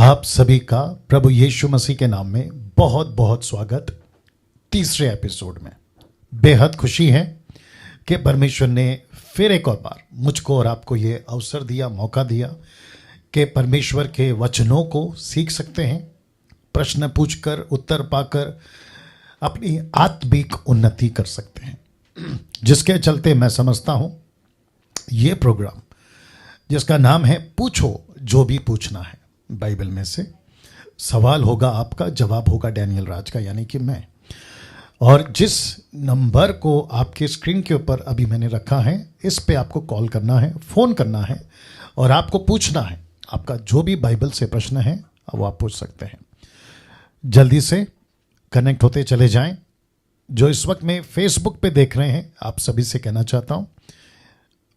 आप सभी का प्रभु यीशु मसीह के नाम में बहुत बहुत स्वागत। तीसरे एपिसोड में बेहद खुशी है कि परमेश्वर ने फिर एक और बार मुझको और आपको ये अवसर दिया, मौका दिया कि परमेश्वर के वचनों को सीख सकते हैं, प्रश्न पूछकर उत्तर पाकर अपनी आत्मिक उन्नति कर सकते हैं। जिसके चलते मैं समझता हूँ ये प्रोग्राम जिसका नाम है पूछो जो भी पूछना है, बाइबल में से सवाल होगा आपका, जवाब होगा डैनियल राज का यानी कि मैं। और जिस नंबर को आपके स्क्रीन के ऊपर अभी मैंने रखा है, इस पे आपको कॉल करना है, फ़ोन करना है और आपको पूछना है। आपका जो भी बाइबल से प्रश्न है वो आप पूछ सकते हैं। जल्दी से कनेक्ट होते चले जाएं। जो इस वक्त में फेसबुक पे देख रहे हैं, आप सभी से कहना चाहता हूँ,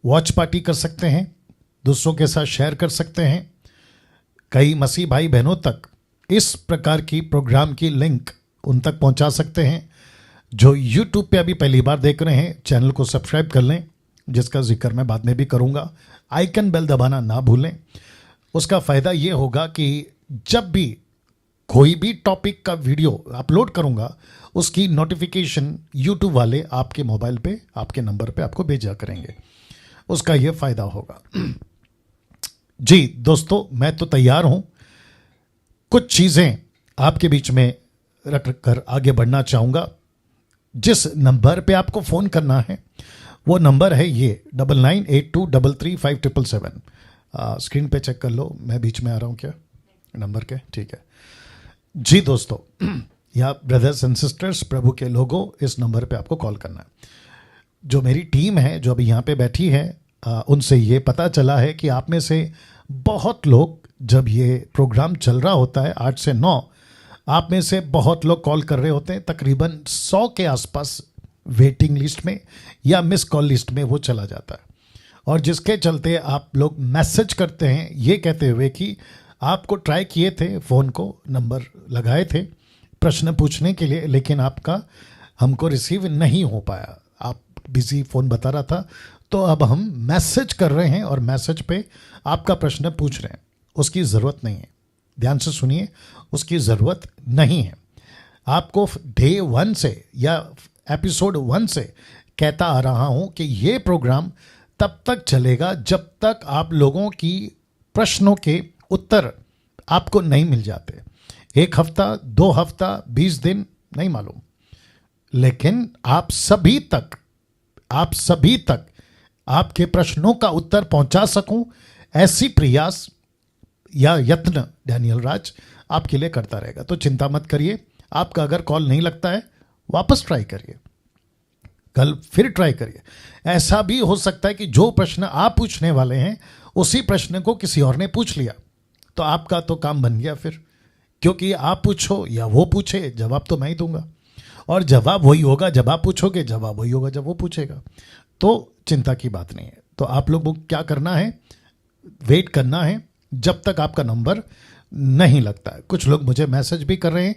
वॉच पार्टी कर सकते हैं, दूसरों के साथ शेयर कर सकते हैं। कई मसीह भाई बहनों तक इस प्रकार की प्रोग्राम की लिंक उन तक पहुंचा सकते हैं। जो यूट्यूब पे अभी पहली बार देख रहे हैं, चैनल को सब्सक्राइब कर लें, जिसका जिक्र मैं बाद में भी करूंगा। आइकन बेल दबाना ना भूलें। उसका फ़ायदा ये होगा कि जब भी कोई भी टॉपिक का वीडियो अपलोड करूंगा, उसकी नोटिफिकेशन यूट्यूब वाले आपके मोबाइल पे, आपके नंबर पे आपको भेजा करेंगे। उसका ये फ़ायदा होगा। जी दोस्तों, मैं तो तैयार हूं। कुछ चीज़ें आपके बीच में रख कर आगे बढ़ना चाहूँगा। जिस नंबर पे आपको फ़ोन करना है वो नंबर है ये 9982335777। स्क्रीन पे चेक कर लो, मैं बीच में आ रहा हूँ क्या नंबर के? ठीक है जी दोस्तों, या ब्रदर्स एंड सिस्टर्स, प्रभु के लोगों, इस नंबर पे आपको कॉल करना है। जो मेरी टीम है जो अभी यहाँ पे बैठी है, उनसे ये पता चला है कि आप में से बहुत लोग, जब ये प्रोग्राम चल रहा होता है 8 से 9, आप में से बहुत लोग कॉल कर रहे होते हैं। तकरीबन 100 के आसपास वेटिंग लिस्ट में या मिस कॉल लिस्ट में वो चला जाता है। और जिसके चलते आप लोग मैसेज करते हैं ये कहते हुए कि आपको ट्राई किए थे, फ़ोन को नंबर लगाए थे प्रश्न पूछने के लिए, लेकिन आपका हमको रिसीव नहीं हो पाया, आप बिजी फ़ोन बता रहा था। तो अब हम मैसेज कर रहे हैं और मैसेज पे आपका प्रश्न पूछ रहे हैं। उसकी ज़रूरत नहीं है, ध्यान से सुनिए, उसकी ज़रूरत नहीं है। आपको डे 1 से या एपिसोड 1 से कहता आ रहा हूं कि ये प्रोग्राम तब तक चलेगा जब तक आप लोगों की प्रश्नों के उत्तर आपको नहीं मिल जाते। 1 हफ्ता, 2 हफ्ता, 20 दिन, नहीं मालूम, लेकिन आप सभी तक आपके प्रश्नों का उत्तर पहुंचा सकूं, ऐसी प्रयास या यत्न डैनियल राज आपके लिए करता रहेगा। तो चिंता मत करिए। आपका अगर कॉल नहीं लगता है, वापस ट्राई करिए, कल फिर ट्राई करिए। ऐसा भी हो सकता है कि जो प्रश्न आप पूछने वाले हैं उसी प्रश्न को किसी और ने पूछ लिया, तो आपका तो काम बन गया फिर, क्योंकि आप पूछो या वो पूछे, जवाब तो मैं ही दूंगा। और जवाब वही होगा जब आप पूछोगे, जवाब वही होगा जब वो पूछेगा। तो चिंता की बात नहीं है। तो आप लोगों को क्या करना है, वेट करना है जब तक आपका नंबर नहीं लगता है। कुछ लोग मुझे मैसेज भी कर रहे हैं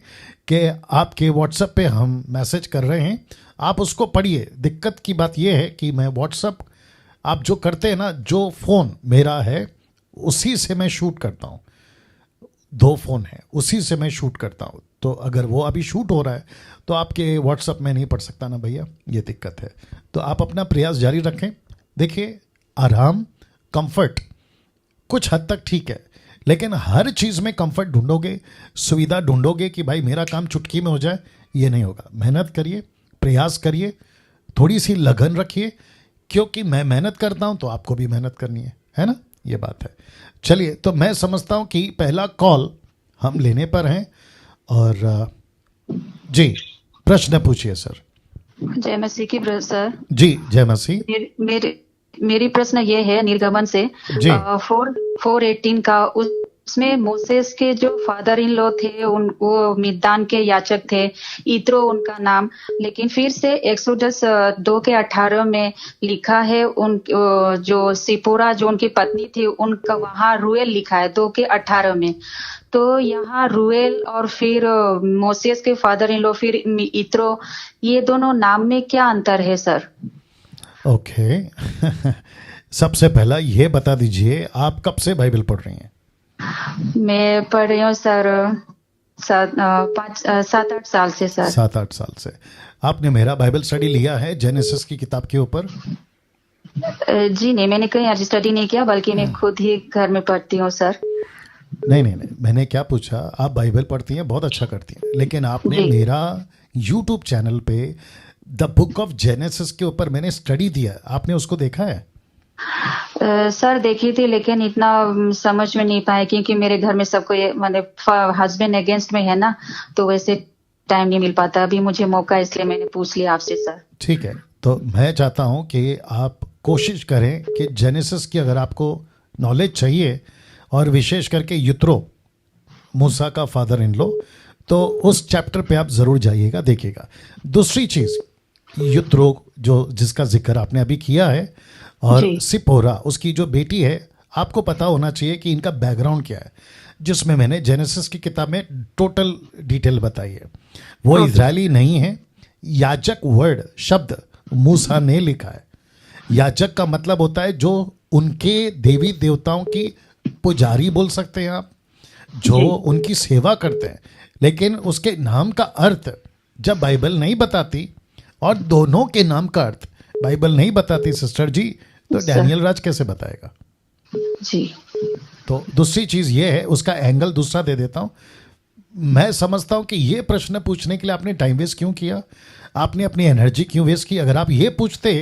कि आपके व्हाट्सएप पे हम मैसेज कर रहे हैं, आप उसको पढ़िए। दिक्कत की बात यह है कि मैं व्हाट्सएप, आप जो करते हैं ना, जो फ़ोन मेरा है उसी से मैं शूट करता हूँ। 2 फ़ोन है, उसी से मैं शूट करता हूँ। तो अगर वो अभी शूट हो रहा है तो आपके व्हाट्सएप में नहीं पढ़ सकता ना भैया, ये दिक्कत है। तो आप अपना प्रयास जारी रखें। देखिए, आराम, कंफर्ट कुछ हद तक ठीक है, लेकिन हर चीज़ में कंफर्ट ढूंढोगे, सुविधा ढूंढोगे कि भाई मेरा काम चुटकी में हो जाए, ये नहीं होगा। मेहनत करिए, प्रयास करिए, थोड़ी सी लगन रखिए, क्योंकि मैं मेहनत करता हूँ तो आपको भी मेहनत करनी है ना, ये बात है। चलिए, तो मैं समझता हूँ कि पहला कॉल हम लेने पर हैं। और जी, प्रश्न पूछिए सर। जय मसीह की सर। जी, जय मसीह। मेरी प्रश्न ये है निर्गमन से 4:18 का, उसमें मोसेस के जो फादर इन लॉ थे, वो मिद्यान के याचक थे, इत्रो उनका नाम। लेकिन फिर से एक्सोडस 2:18 में लिखा है उन जो सिपोरा जो उनकी पत्नी थी, उनका वहां रुएल लिखा है 2:18 में। तो यहाँ रुएल और फिर मोसेस के फादर इन लॉ फिर इत्रो, ये दोनों नाम में क्या अंतर है सर? ओके सबसे पहला ये बता दीजिए, आप कब से बाइबल पढ़ रही हैं? मैं पढ़ रही हूँ सर 7-8 साल से सर। 7-8 साल से। आपने मेरा बाइबल स्टडी लिया है जेनेसिस की किताब के ऊपर? जी नहीं, मैंने कहीं आज स्टडी नहीं किया, बल्कि मैं खुद ही घर में पढ़ती हूँ सर। नहीं, मैंने क्या पूछा, आप बाइबल पढ़ती हैं, बहुत अच्छा करती हैं, लेकिन आपने मेरा यूट्यूब चैनल पे द बुक ऑफ जेनेसिस के ऊपर मैंने स्टडी दिया, आपने उसको देखा है? सर देखी थी, लेकिन इतना समझ में नहीं पाया, क्योंकि मेरे घर में सबको ये हस्बैंड अगेंस्ट में है ना, तो वैसे टाइम नहीं मिल पाता। अभी मुझे मौका, इसलिए मैंने पूछ लिया आपसे सर। ठीक है, तो मैं चाहता हूं कि आप कोशिश करें कि जेनेसिस की अगर आपको नॉलेज चाहिए, और विशेष करके यित्रो, मूसा का फादर इन लॉ, तो उस चैप्टर पे आप ज़रूर जाइएगा, देखिएगा। दूसरी चीज़, यित्रो जो जिसका जिक्र आपने अभी किया है, और सिपोरा उसकी जो बेटी है, आपको पता होना चाहिए कि इनका बैकग्राउंड क्या है, जिसमें मैंने जेनेसिस की किताब में टोटल डिटेल बताई है। वो इजरायली नहीं है। याजक वर्ड शब्द मूसा ने लिखा है। याजक का मतलब होता है जो उनके देवी देवताओं की पुजारी बोल सकते हैं आप, जो उनकी सेवा करते हैं। लेकिन उसके नाम का अर्थ जब बाइबल नहीं बताती, और दोनों के नाम का अर्थ बाइबल नहीं बताती सिस्टर जी, तो डैनियल राज कैसे बताएगा जी? तो दूसरी चीज ये है, उसका एंगल दूसरा दे देता हूं। मैं समझता हूं कि ये प्रश्न पूछने के लिए आपने टाइम वेस्ट क्यों किया, आपने अपनी एनर्जी क्यों वेस्ट की? अगर आप ये पूछते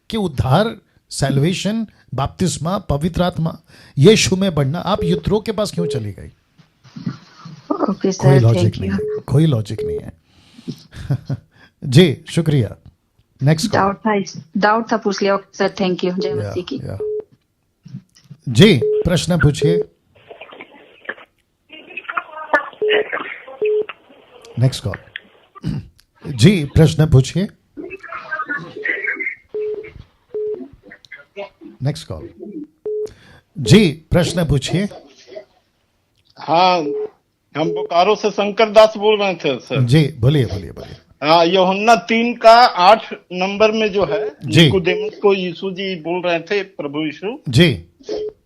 कि उद्धार, सैल्वेशन, बपतिस्मा, पवित्र आत्मा, यीशु में बढ़ना, आप यित्रो के पास क्यों चली गई? कोई लॉजिक नहीं है, कोई लॉजिक नहीं है। जी शुक्रिया। नेक्स्ट डाउट था, पूछ लिया सर। Thank you. जय मसीह की। जी प्रश्न पूछिए। Next call. जी प्रश्न पूछिए। Next call. जी प्रश्न पूछिए। हाँ, हम बोकारो से शंकर दास बोल रहे थे सर। जी बोलिए बोलिए बोलिए। हाँ, यूहन्ना 3:8 नंबर में जो है, निकोदेमुस को यीशु जी बोल रहे थे, प्रभु यीशु जी,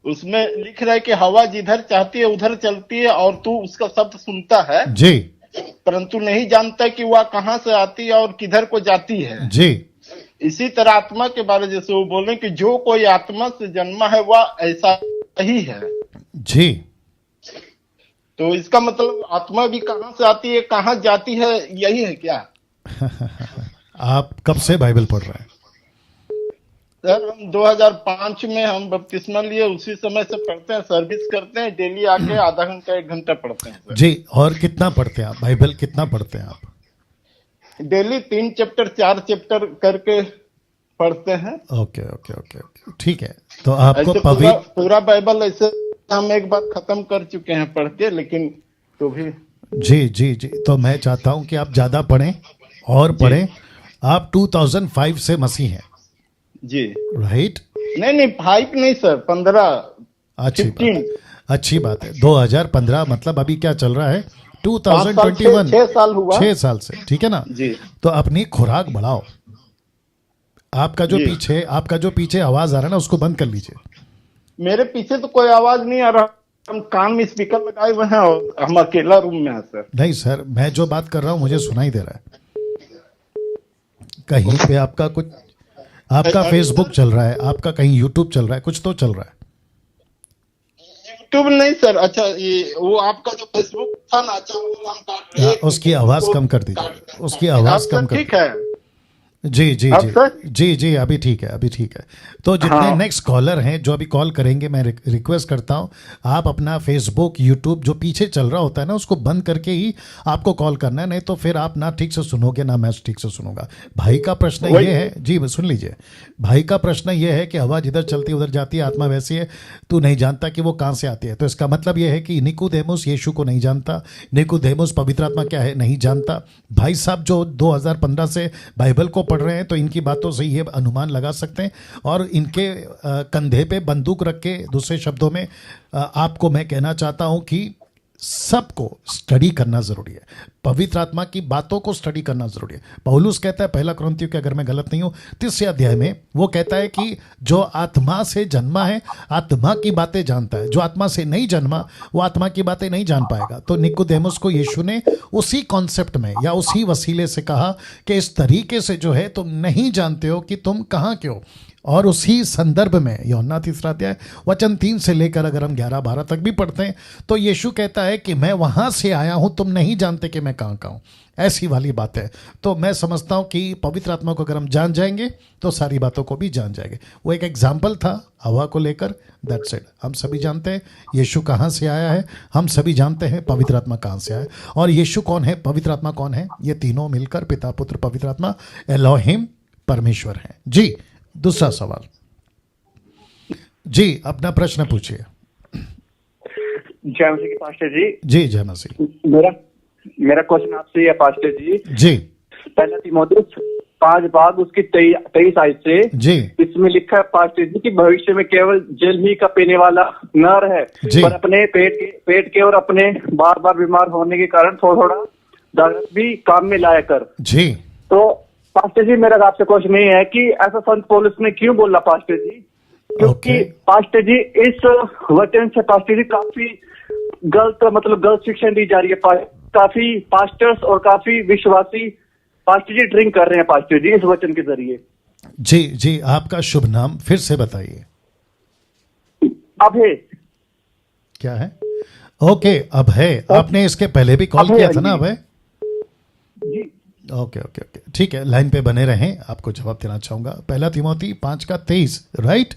उसमें लिख रहा है कि हवा जिधर चाहती है उधर चलती है, और तू उसका शब्द सुनता है जी, परंतु नहीं जानता कि वह कहाँ से आती है और किधर को जाती है जी। इसी तरह आत्मा के बारे में जैसे वो बोल रहे हैं कि जो कोई आत्मा से जन्मा है वह ऐसा ही है जी। तो इसका मतलब आत्मा भी कहाँ से आती है, कहाँ जाती है, यही है क्या? आप कब से बाइबल पढ़ रहे हैं? सर हम 2005 में हम बपतिस्मा लिए, उसी समय से पढ़ते हैं, सर्विस करते हैं, डेली आके आधा घंटा 1 घंटा पढ़ते हैं सर। जी, और कितना पढ़ते हैं आप बाइबल, कितना पढ़ते हैं आप? डेली 3 चैप्टर 4 चैप्टर करके पढ़ते हैं। ओके ओके ओके ओके, ठीक है। तो आपको पूरा बाइबल ऐसे हम एक बार खत्म कर चुके हैं पढ़ के, लेकिन तो भी जी जी जी। तो मैं चाहता हूं कि आप ज्यादा पढ़ें और पढ़ें। आप 2005 से मसीह हैं जी, राइट? नहीं 5 नहीं सर, 15। अच्छी बात है। 2015 मतलब अभी क्या चल रहा है, 2021। 6 साल हुआ, 6 साल से, ठीक है ना जी। तो अपनी खुराक बढ़ाओ। आपका जो पीछे आवाज आ रहा है ना, उसको बंद कर लीजिए। मेरे पीछे तो कोई आवाज नहीं आ रहा, हम कान में स्पीकर लगाए हुए हैं और हम अकेला रूम में है सर। नहीं सर, मैं जो बात कर रहा हूं मुझे सुनाई दे रहा है। कहीं पे आपका फेसबुक चल रहा है, आपका कहीं यूट्यूब चल रहा है, कुछ तो चल रहा है। यूट्यूब नहीं सर। अच्छा, ये वो आपका जो फेसबुक था ना, अच्छा वो हम काट रहे हैं, उसकी आवाज कम कर दीजिए, उसकी आवाज कम कर। ठीक है जी जी जी जी, अभी ठीक है, अभी ठीक है। तो जितने नेक्स्ट कॉलर हैं जो अभी कॉल करेंगे, मैं रिक्वेस्ट करता हूं आप अपना फेसबुक, यूट्यूब जो पीछे चल रहा होता है ना, उसको बंद करके ही आपको कॉल करना है, नहीं तो फिर आप ना ठीक से सुनोगे ना मैं ठीक से सुनूंगा। भाई का प्रश्न ये है, जी सुन लीजिए, भाई का प्रश्न ये है कि आवाज इधर चलती है उधर जाती है, आत्मा वैसी है, तू नहीं जानता कि वो कहाँ से आती है। तो इसका मतलब ये है कि निकोदेमुस यीशु को नहीं जानता, निकोदेमुस पवित्र आत्मा क्या है नहीं जानता। भाई साहब जो 2015 से बाइबल को पढ़ रहे हैं, तो इनकी बातों से ये अनुमान लगा सकते हैं, और इनके कंधे पे बंदूक रख के, दूसरे शब्दों में आपको मैं कहना चाहता हूं कि सबको स्टडी करना जरूरी है, पवित्र आत्मा की बातों को स्टडी करना जरूरी है। पौलुस कहता है पहला कुरिन्थियों के, अगर मैं गलत नहीं हूं, 3 अध्याय में वो कहता है कि जो आत्मा से जन्मा है आत्मा की बातें जानता है, जो आत्मा से नहीं जन्मा वो आत्मा की बातें नहीं जान पाएगा। तो निकोदेमुस को यीशु ने उसी कॉन्सेप्ट में या उसी वसीले से कहा कि इस तरीके से जो है तुम नहीं जानते हो कि तुम कहाँ के हो। और उसी संदर्भ में यूहन्ना 3 अध्याय वचन 3 से लेकर अगर हम 11-12 तक भी पढ़ते हैं तो यीशु कहता है कि मैं वहां से आया हूं, तुम नहीं जानते कि मैं कहां का हूं। ऐसी वाली बात है। तो मैं समझता हूं कि पवित्र आत्मा को अगर हम जान जाएंगे तो सारी बातों को भी जान जाएंगे। वो एक एग्जाम्पल था हवा को लेकर, दैट्स इट। हम सभी जानते हैं यीशु कहाँ से आया है, हम सभी जानते हैं पवित्र आत्मा कहाँ से आया है। और यीशु कौन है, पवित्र आत्मा कौन है, ये तीनों मिलकर पिता पुत्र पवित्र आत्मा एलोहिम परमेश्वर है। जी दूसरा सवाल, जी अपना प्रश्न पूछिए। जय मसीह की पास्टर जी। जी जय मसीह। मेरा क्वेश्चन आपसे है पास्टर जी। जी पहला तीमुथियुस 5 भाग उसकी 23 आयत से जी इसमें लिखा है पास्टर जी कि भविष्य में केवल जल ही का पीने वाला न रहे, पर अपने पेट के और अपने बार बार बीमार होने के कारण थोड़ा थोड़ा दारस भी काम में लाया कर। जी तो पास्टर जी मेरा आपसे क्वेश्चन ये है कि ऐसा संत पौलुस ने क्यों बोला पास्टर जी? क्योंकि पास्टर जी इस वचन से पास्टर जी काफी गलत शिक्षा दी जा रही है। काफी पास्टर्स और काफी विश्वासी पास्टर जी ड्रिंक कर रहे हैं पास्टर जी इस वचन के जरिए। जी जी आपका शुभ नाम फिर से बताइए। अभय। क्या है? ओके अभय, आपने इसके पहले भी कॉल किया था ना अभय? जी ओके ओके ओके ठीक है, लाइन पे बने रहें, आपको जवाब देना चाहूंगा। पहला तीमुथी 5:23 राइट?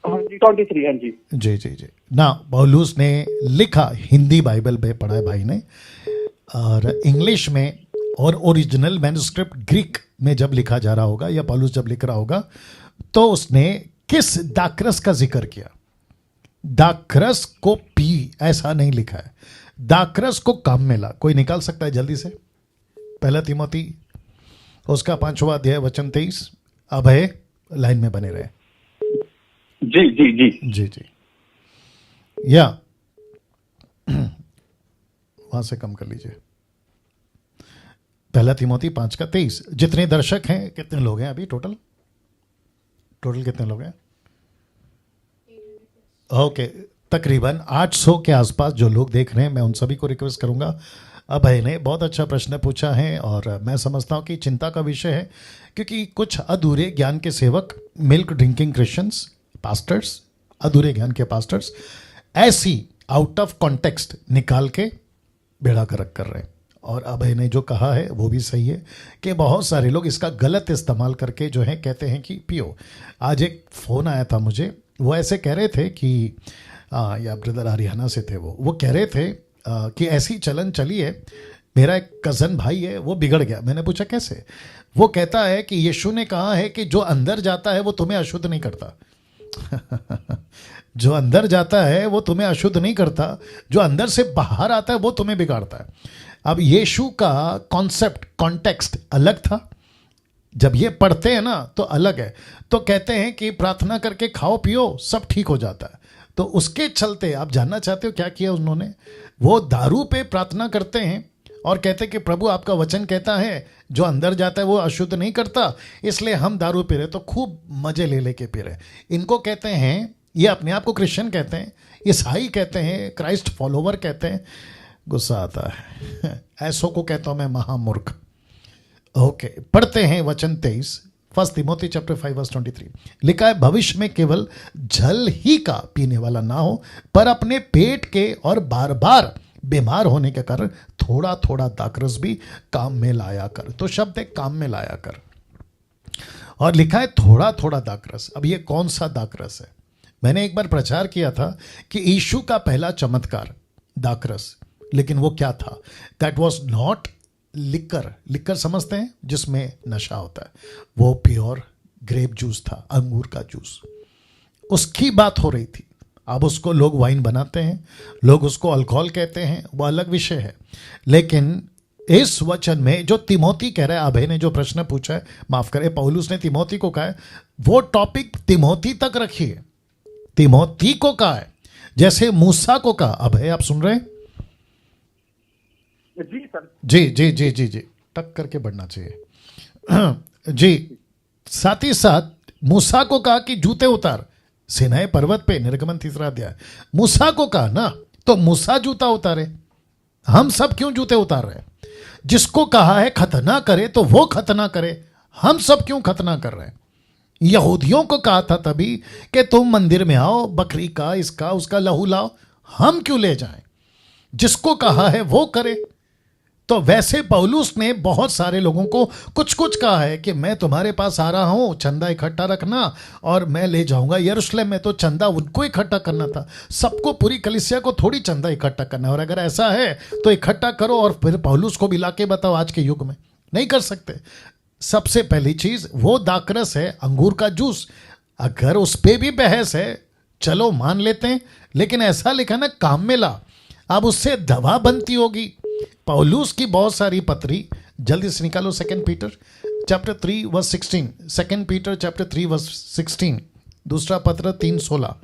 हाँ जी 23 हाँ जी। जी जी जी ना पौलुस ने लिखा, हिंदी बाइबल में पढ़ा है भाई ने, और इंग्लिश में और ओरिजिनल मैन्युस्क्रिप्ट ग्रीक में जब लिखा जा रहा होगा या पौलुस जब लिख रहा होगा तो उसने किस दाखरस का जिक्र किया? दाखरस को पी ऐसा नहीं लिखा है, दाखरस को काम में ला। कोई निकाल सकता है जल्दी से? पहला तीमुथी उसका 5वां अध्याय वचन 23। अभय लाइन में बने रहे। जी जी जी जी जी या वहां से कम कर लीजिए। पहला तीमुथी 5:23। जितने दर्शक हैं, कितने लोग हैं अभी टोटल कितने लोग हैं? ओके तकरीबन 800 के आसपास जो लोग देख रहे हैं, मैं उन सभी को रिक्वेस्ट करूंगा। अभय ने बहुत अच्छा प्रश्न पूछा है और मैं समझता हूं कि चिंता का विषय है, क्योंकि कुछ अधूरे ज्ञान के सेवक, मिल्क ड्रिंकिंग क्रिश्चियंस, पास्टर्स, अधूरे ज्ञान के पास्टर्स ऐसी आउट ऑफ कॉन्टेक्स्ट निकाल के बेड़ा गर्क कर रहे हैं। और अभय ने जो कहा है वो भी सही है कि बहुत सारे लोग इसका गलत इस्तेमाल करके जो है कहते हैं कि पियो। आज एक फ़ोन आया था मुझे, वो ऐसे कह रहे थे कि या ब्रदर हरियाणा से थे, वो कह रहे थे कि ऐसी चलन चली है, मेरा एक कज़न भाई है वो बिगड़ गया। मैंने पूछा कैसे? वो कहता है कि यीशु ने कहा है कि जो अंदर जाता है वो तुम्हें अशुद्ध नहीं करता। जो अंदर जाता है वो तुम्हें अशुद्ध नहीं करता, जो अंदर से बाहर आता है वो तुम्हें बिगाड़ता है। अब यीशु का कॉन्सेप्ट, कॉन्टेक्स्ट अलग था, जब ये पढ़ते हैं ना तो अलग है। तो कहते हैं कि प्रार्थना करके खाओ पियो सब ठीक हो जाता है। तो उसके चलते आप जानना चाहते हो क्या किया उन्होंने? वो दारू पे प्रार्थना करते हैं और कहते हैं कि प्रभु आपका वचन कहता है जो अंदर जाता है वो अशुद्ध नहीं करता, इसलिए हम दारू पी रहे, तो खूब मजे ले लेके पी रहे। इनको कहते हैं, ये अपने आप को क्रिश्चियन कहते हैं, ईसाई कहते हैं, क्राइस्ट फॉलोवर कहते हैं। गुस्सा आता है ऐसों को कहता हूं मैं महामूर्ख। ओके पढ़ते हैं वचन 23, 1 तीमुथी चैप्टर 5:23 लिखा है, भविष्य में केवल जल ही का पीने वाला ना हो, पर अपने पेट के और बार बार बीमार होने के कारण थोड़ा थोड़ा दाखरस भी काम में लाया कर। तो शब्द है काम में लाया कर, और लिखा है थोड़ा थोड़ा दाखरस। अब ये कौन सा दाखरस है? मैंने एक बार प्रचार किया था कि यीशु का पहला चमत्कार दाखरस, लेकिन वो क्या था? That was not liquor. Liquor समझते हैं जिसमें नशा होता है, वो प्योर ग्रेप जूस था, अंगूर का जूस, उसकी बात हो रही थी। अब उसको लोग वाइन बनाते हैं, लोग उसको अल्कोहल कहते हैं, वो अलग विषय है। लेकिन इस वचन में जो तिमोथी कह रहा है, अभय ने जो प्रश्न पूछा है, माफ करें पौलुस ने तिमोथी को कहा है, वो टॉपिक तिमोथी तक रखिए। तिमोथी को कहा है जैसे मूसा को कहा। अभय आप सुन रहे हैं? जी सर। जी जी जी जी जी, टक करके बढ़ना चाहिए। जी, साथ ही साथ मूसा को कहा कि जूते उतार, सिनाई पर्वत पे, निर्गमन 3 अध्याय। मूसा को कहा ना, तो मूसा जूता उतारे, हम सब क्यों जूते उतार रहे हैं? जिसको कहा है खतना करे तो वो खतना करे, हम सब क्यों खतना कर रहे हैं? यहूदियों को कहा था तभी कि तुम मंदिर में आओ, बकरी का, इसका उसका लहू लाओ, हम क्यों ले जाएं? जिसको कहा है वो करे। तो वैसे पौलुस ने बहुत सारे लोगों को कुछ कुछ कहा है कि मैं तुम्हारे पास आ रहा हूं, चंदा इकट्ठा रखना और मैं ले जाऊंगा यरूशलेम में। तो चंदा उनको इकट्ठा करना था, सबको, पूरी कलीसिया को थोड़ी चंदा इकट्ठा करना है। और अगर ऐसा है तो इकट्ठा करो और फिर पौलुस को भी लाके बताओ। आज के युग में नहीं कर सकते। सबसे पहली चीज वो दाकरस है, अंगूर का जूस, अगर उस पर भी बहस है चलो मान लेते हैं, लेकिन ऐसा लिखा ना काम में ला, अब उससे दवा बनती होगी। पौलुस की बहुत सारी पत्री, जल्दी से निकालो, 2 Peter chapter 3 verse 16, 2 Peter chapter 3 verse 16, दूसरा पत्र 3:16।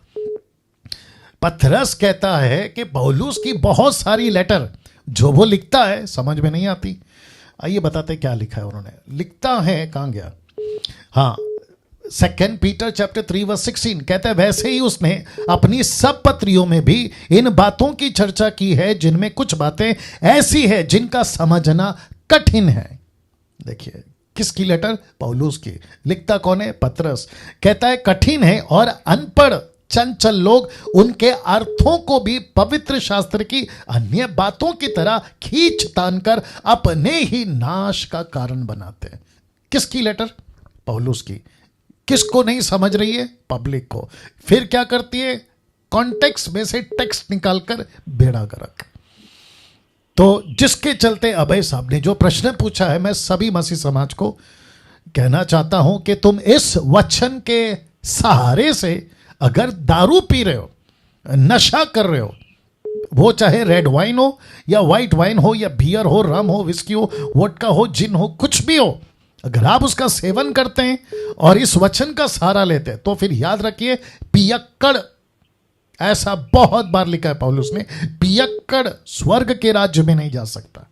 पतरस कहता है कि पौलुस की बहुत सारी लेटर जो वो लिखता है समझ में नहीं आती। आइए बताते क्या लिखा है उन्होंने। लिखता है, कहाँ गया, हाँ, 2 पीटर चैप्टर 3 वर्स 16 कहता है, वैसे ही उसने अपनी सब पत्रियों में भी इन बातों की चर्चा की है जिनमें कुछ बातें ऐसी है जिनका समझना कठिन है। देखिए किसकी लेटर? पौलुस की। लिखता कौन है? पतरस। कहता है कठिन है और अनपढ़ चंचल लोग उनके अर्थों को भी पवित्र शास्त्र की अन्य बातों की तरह खींच तान कर अपने ही नाश का कारण बनाते हैं। किसकी लेटर? पौलुस की। किसको नहीं समझ रही है? पब्लिक को। फिर क्या करती है? कॉन्टेक्स्ट में से टेक्स्ट निकालकर बेड़ा गर्क। तो जिसके चलते अभय साहब ने जो प्रश्न पूछा है, मैं सभी मसीह समाज को कहना चाहता हूं कि तुम इस वचन के सहारे से अगर दारू पी रहे हो, नशा कर रहे हो, वो चाहे रेड वाइन हो या व्हाइट वाइन हो या बियर हो, रम हो, विस्की हो, वोडका हो, जिन हो, कुछ भी हो, अगर आप उसका सेवन करते हैं और इस वचन का सहारा लेते हैं तो फिर याद रखिए, पियक्कड़, ऐसा बहुत बार लिखा है पौलुस ने, पियक्कड़ स्वर्ग के राज्य में नहीं जा सकता।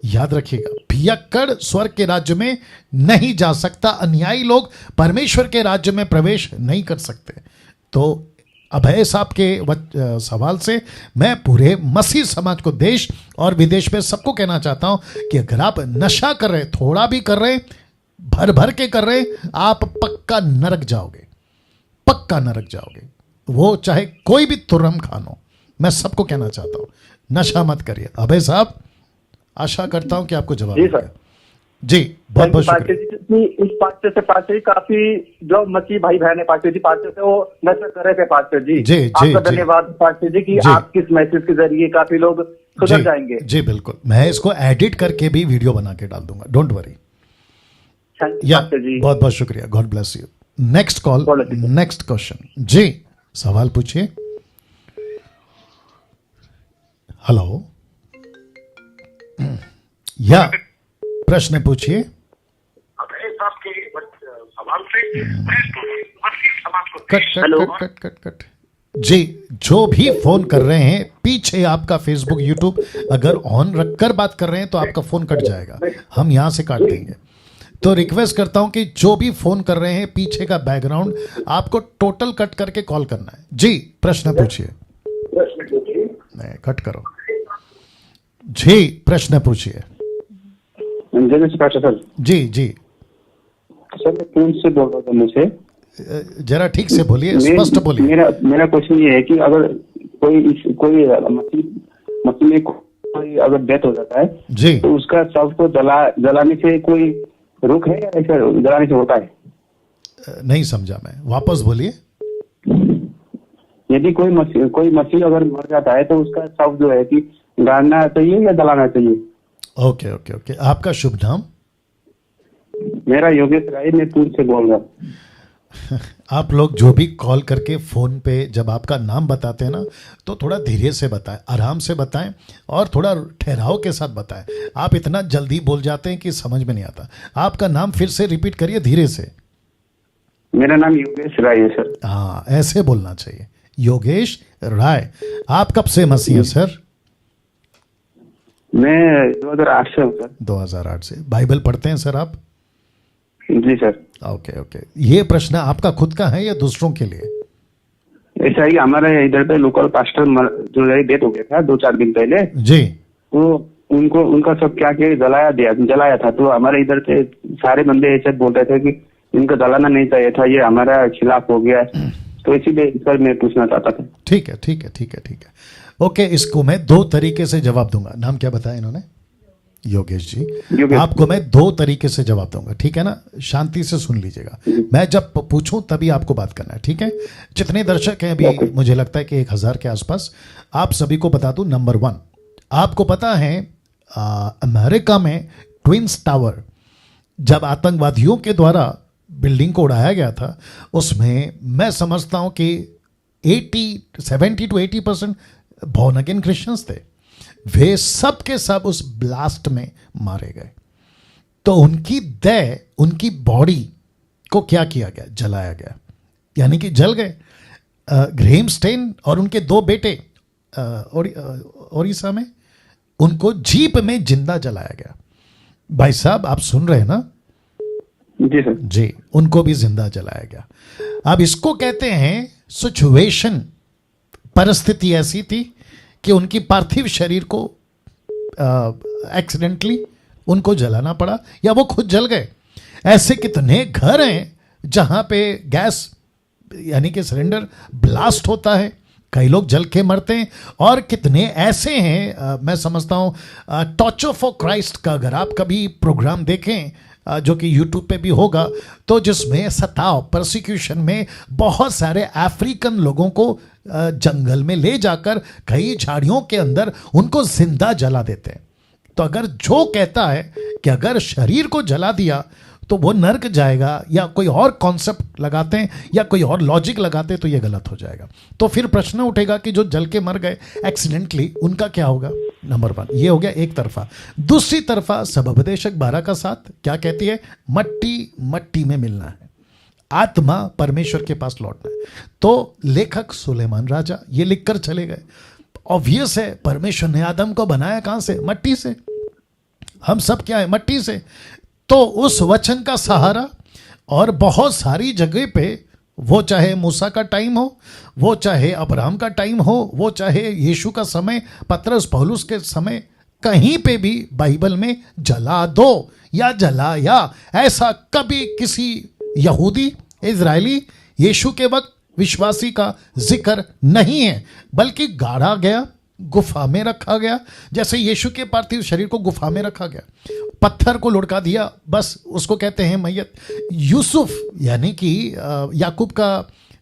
याद रखिएगा, पियक्कड़ स्वर्ग के राज्य में नहीं जा सकता। अन्यायी लोग परमेश्वर के राज्य में प्रवेश नहीं कर सकते। तो अभय साहब के सवाल से मैं पूरे मसीह समाज को, देश और विदेश में सबको कहना चाहता हूं कि अगर आप नशा कर रहे, थोड़ा भी कर रहे, भर भर के कर रहे, आप पक्का नरक जाओगे, पक्का नरक जाओगे। वो चाहे कोई भी तुर्रम खान हो। मैं सबको कहना चाहता हूं नशा मत करिए। अभय साहब, आशा करता हूं कि आपको जवाब जी सर। जी बहुत बहुत शुक्रिया। इस पास्टर से पास्टर जी काफी जो मसीह भाई बहन है पास्टर जी, पास्टर से वो नशा कर रहे थे पास्टर जी। जी आपका धन्यवाद पास्टर जी कि आप किस मैसेज के जरिए काफी लोग सुधर जाएंगे। जी बिल्कुल, मैं इसको एडिट करके भी वीडियो बना के डाल दूंगा, डोंट वरी। पास्टर जी बहुत बहुत शुक्रिया, God bless you. Next call, next question. जी सवाल पूछिए। हेलो, या प्रश्न पूछिए। कट। जी, जो भी फोन कर रहे हैं, पीछे आपका फेसबुक, यूट्यूब अगर ऑन रखकर बात कर रहे हैं तो आपका फोन कट जाएगा, हम यहां से काट देंगे। तो रिक्वेस्ट करता हूं कि जो भी फोन कर रहे हैं, पीछे का बैकग्राउंड आपको टोटल कट करके कॉल करना है। जी प्रश्न पूछिए। नहीं, कट करो। जी प्रश्न पूछिए। सर जी जी सर, मैं पूंछ से बोल रहा था। मुझे जरा ठीक से बोलिए, स्पष्ट बोलिए। मेरा क्वेश्चन ये है कि अगर कोई मसीह में कोई अगर डेथ हो जाता है जी, तो उसका शव को जलाने से कोई रुक है या ऐसा जलाने से होता है? नहीं समझा मैं, वापस बोलिए। यदि कोई मसीह अगर मर जाता है तो उसका शव जो है कि गाड़ना चाहिए या जलाना चाहिए? Okay okay okay. आपका शुभ नाम? मेरा योगेश राय, मैं पूंछ से बोल रहा हूँ। आप लोग जो भी कॉल करके फोन पे जब आपका नाम बताते हैं ना, तो थोड़ा धीरे से बताएं, आराम से बताएं और थोड़ा ठहराव के साथ बताएं। आप इतना जल्दी बोल जाते हैं कि समझ में नहीं आता। आपका नाम फिर से रिपीट करिए धीरे से। मेरा नाम योगेश राय है सर। हाँ, ऐसे बोलना चाहिए, योगेश राय। आप कब से मसीह हैं सर? मैं 2008 से हूँ सर। 2008 से। बाइबल पढ़ते हैं सर आप? जी सर। Okay okay. ये प्रश्न आपका खुद का है या दूसरों के लिए? ऐसा ही हमारे इधर पे लोकल पास्टर जो डेथ हो गया था 2-4 दिन पहले जी। तो उनको उनका सब क्या क्या जलाया था। तो हमारे इधर से सारे बंदे ऐसे बोल रहे थे कि इनको जलाना नहीं चाहिए था, ये हमारा खिलाफ हो गया। तो इसीलिए सर मैं पूछना चाहता था। ठीक है ठीक है ठीक है ठीक है। ओके, इसको मैं 2 तरीके से जवाब दूंगा। नाम क्या बताया इन्होंने? योगेश जी। आपको मैं 2 तरीके से जवाब दूंगा, ठीक है ना? शांति से सुन लीजिएगा। मैं जब पूछूं तभी आपको बात करना है, ठीक है? जितने दर्शक हैं अभी मुझे लगता है कि 1000 के आसपास। आप सभी को बता दूं, नंबर 1, आपको पता है अमेरिका में ट्विन्स टावर जब आतंकवादियों के द्वारा बिल्डिंग को उड़ाया गया था, उसमें मैं समझता हूं कि 70 to 80% बॉर्न अगेन क्रिश्चियंस थे। वे सब के सब उस ब्लास्ट में मारे गए। तो उनकी देह, उनकी बॉडी को क्या किया गया? जलाया गया, यानी कि जल गए। ग्रेम स्टेन और उनके 2 बेटे ओडिशा में, उनको जीप में जिंदा जलाया गया। भाई साहब आप सुन रहे हैं ना? जी सर। जी, उनको भी जिंदा जलाया गया। अब इसको कहते हैं सिचुएशन, परिस्थिति ऐसी थी कि उनकी पार्थिव शरीर को एक्सीडेंटली उनको जलाना पड़ा या वो खुद जल गए। ऐसे कितने घर हैं जहां पे गैस यानी कि सिलेंडर ब्लास्ट होता है, कई लोग जल के मरते हैं। और कितने ऐसे हैं, मैं समझता हूं टॉर्चर फॉर क्राइस्ट का अगर आप कभी प्रोग्राम देखें जो कि यूट्यूब पे भी होगा, तो जिसमें सताव, परसिक्यूशन में बहुत सारे अफ्रीकन लोगों को जंगल में ले जाकर कई झाड़ियों के अंदर उनको जिंदा जला देते हैं। तो अगर जो कहता है कि अगर शरीर को जला दिया तो वो नर्क जाएगा, या कोई और कॉन्सेप्ट लगाते हैं या कोई और लॉजिक लगाते हैं, तो ये गलत हो जाएगा। तो फिर प्रश्न उठेगा कि जो जल के मर गए एक्सीडेंटली, उनका क्या होगा? नंबर 1 ये हो गया एक तरफा। दूसरी तरफा सबोपदेशक 12 का 7 क्या कहती है? मट्टी मट्टी में मिलना है, आत्मा परमेश्वर के पास लौटना है। तो लेखक सुलेमान राजा ये लिखकर चले गए। ऑब्वियस है, परमेश्वर ने आदम को बनाया कहां से? मट्टी से। हम सब क्या है? मट्टी से। तो उस वचन का सहारा, और बहुत सारी जगह पे, वो चाहे मूसा का टाइम हो, वो चाहे अब्राहम का टाइम हो, वो चाहे यीशु का समय, पतरस पौलुस के समय, कहीं पे भी बाइबल में जला दो या जलाया, ऐसा कभी किसी यहूदी, इजरायली, यीशु के वक्त विश्वासी का जिक्र नहीं है। बल्कि गाड़ा गया, गुफा में रखा गया, जैसे यीशु के पार्थिव शरीर को गुफा में रखा गया, पत्थर को लुढ़का दिया, बस उसको कहते हैं मैयत। यूसुफ यानी कि याकूब का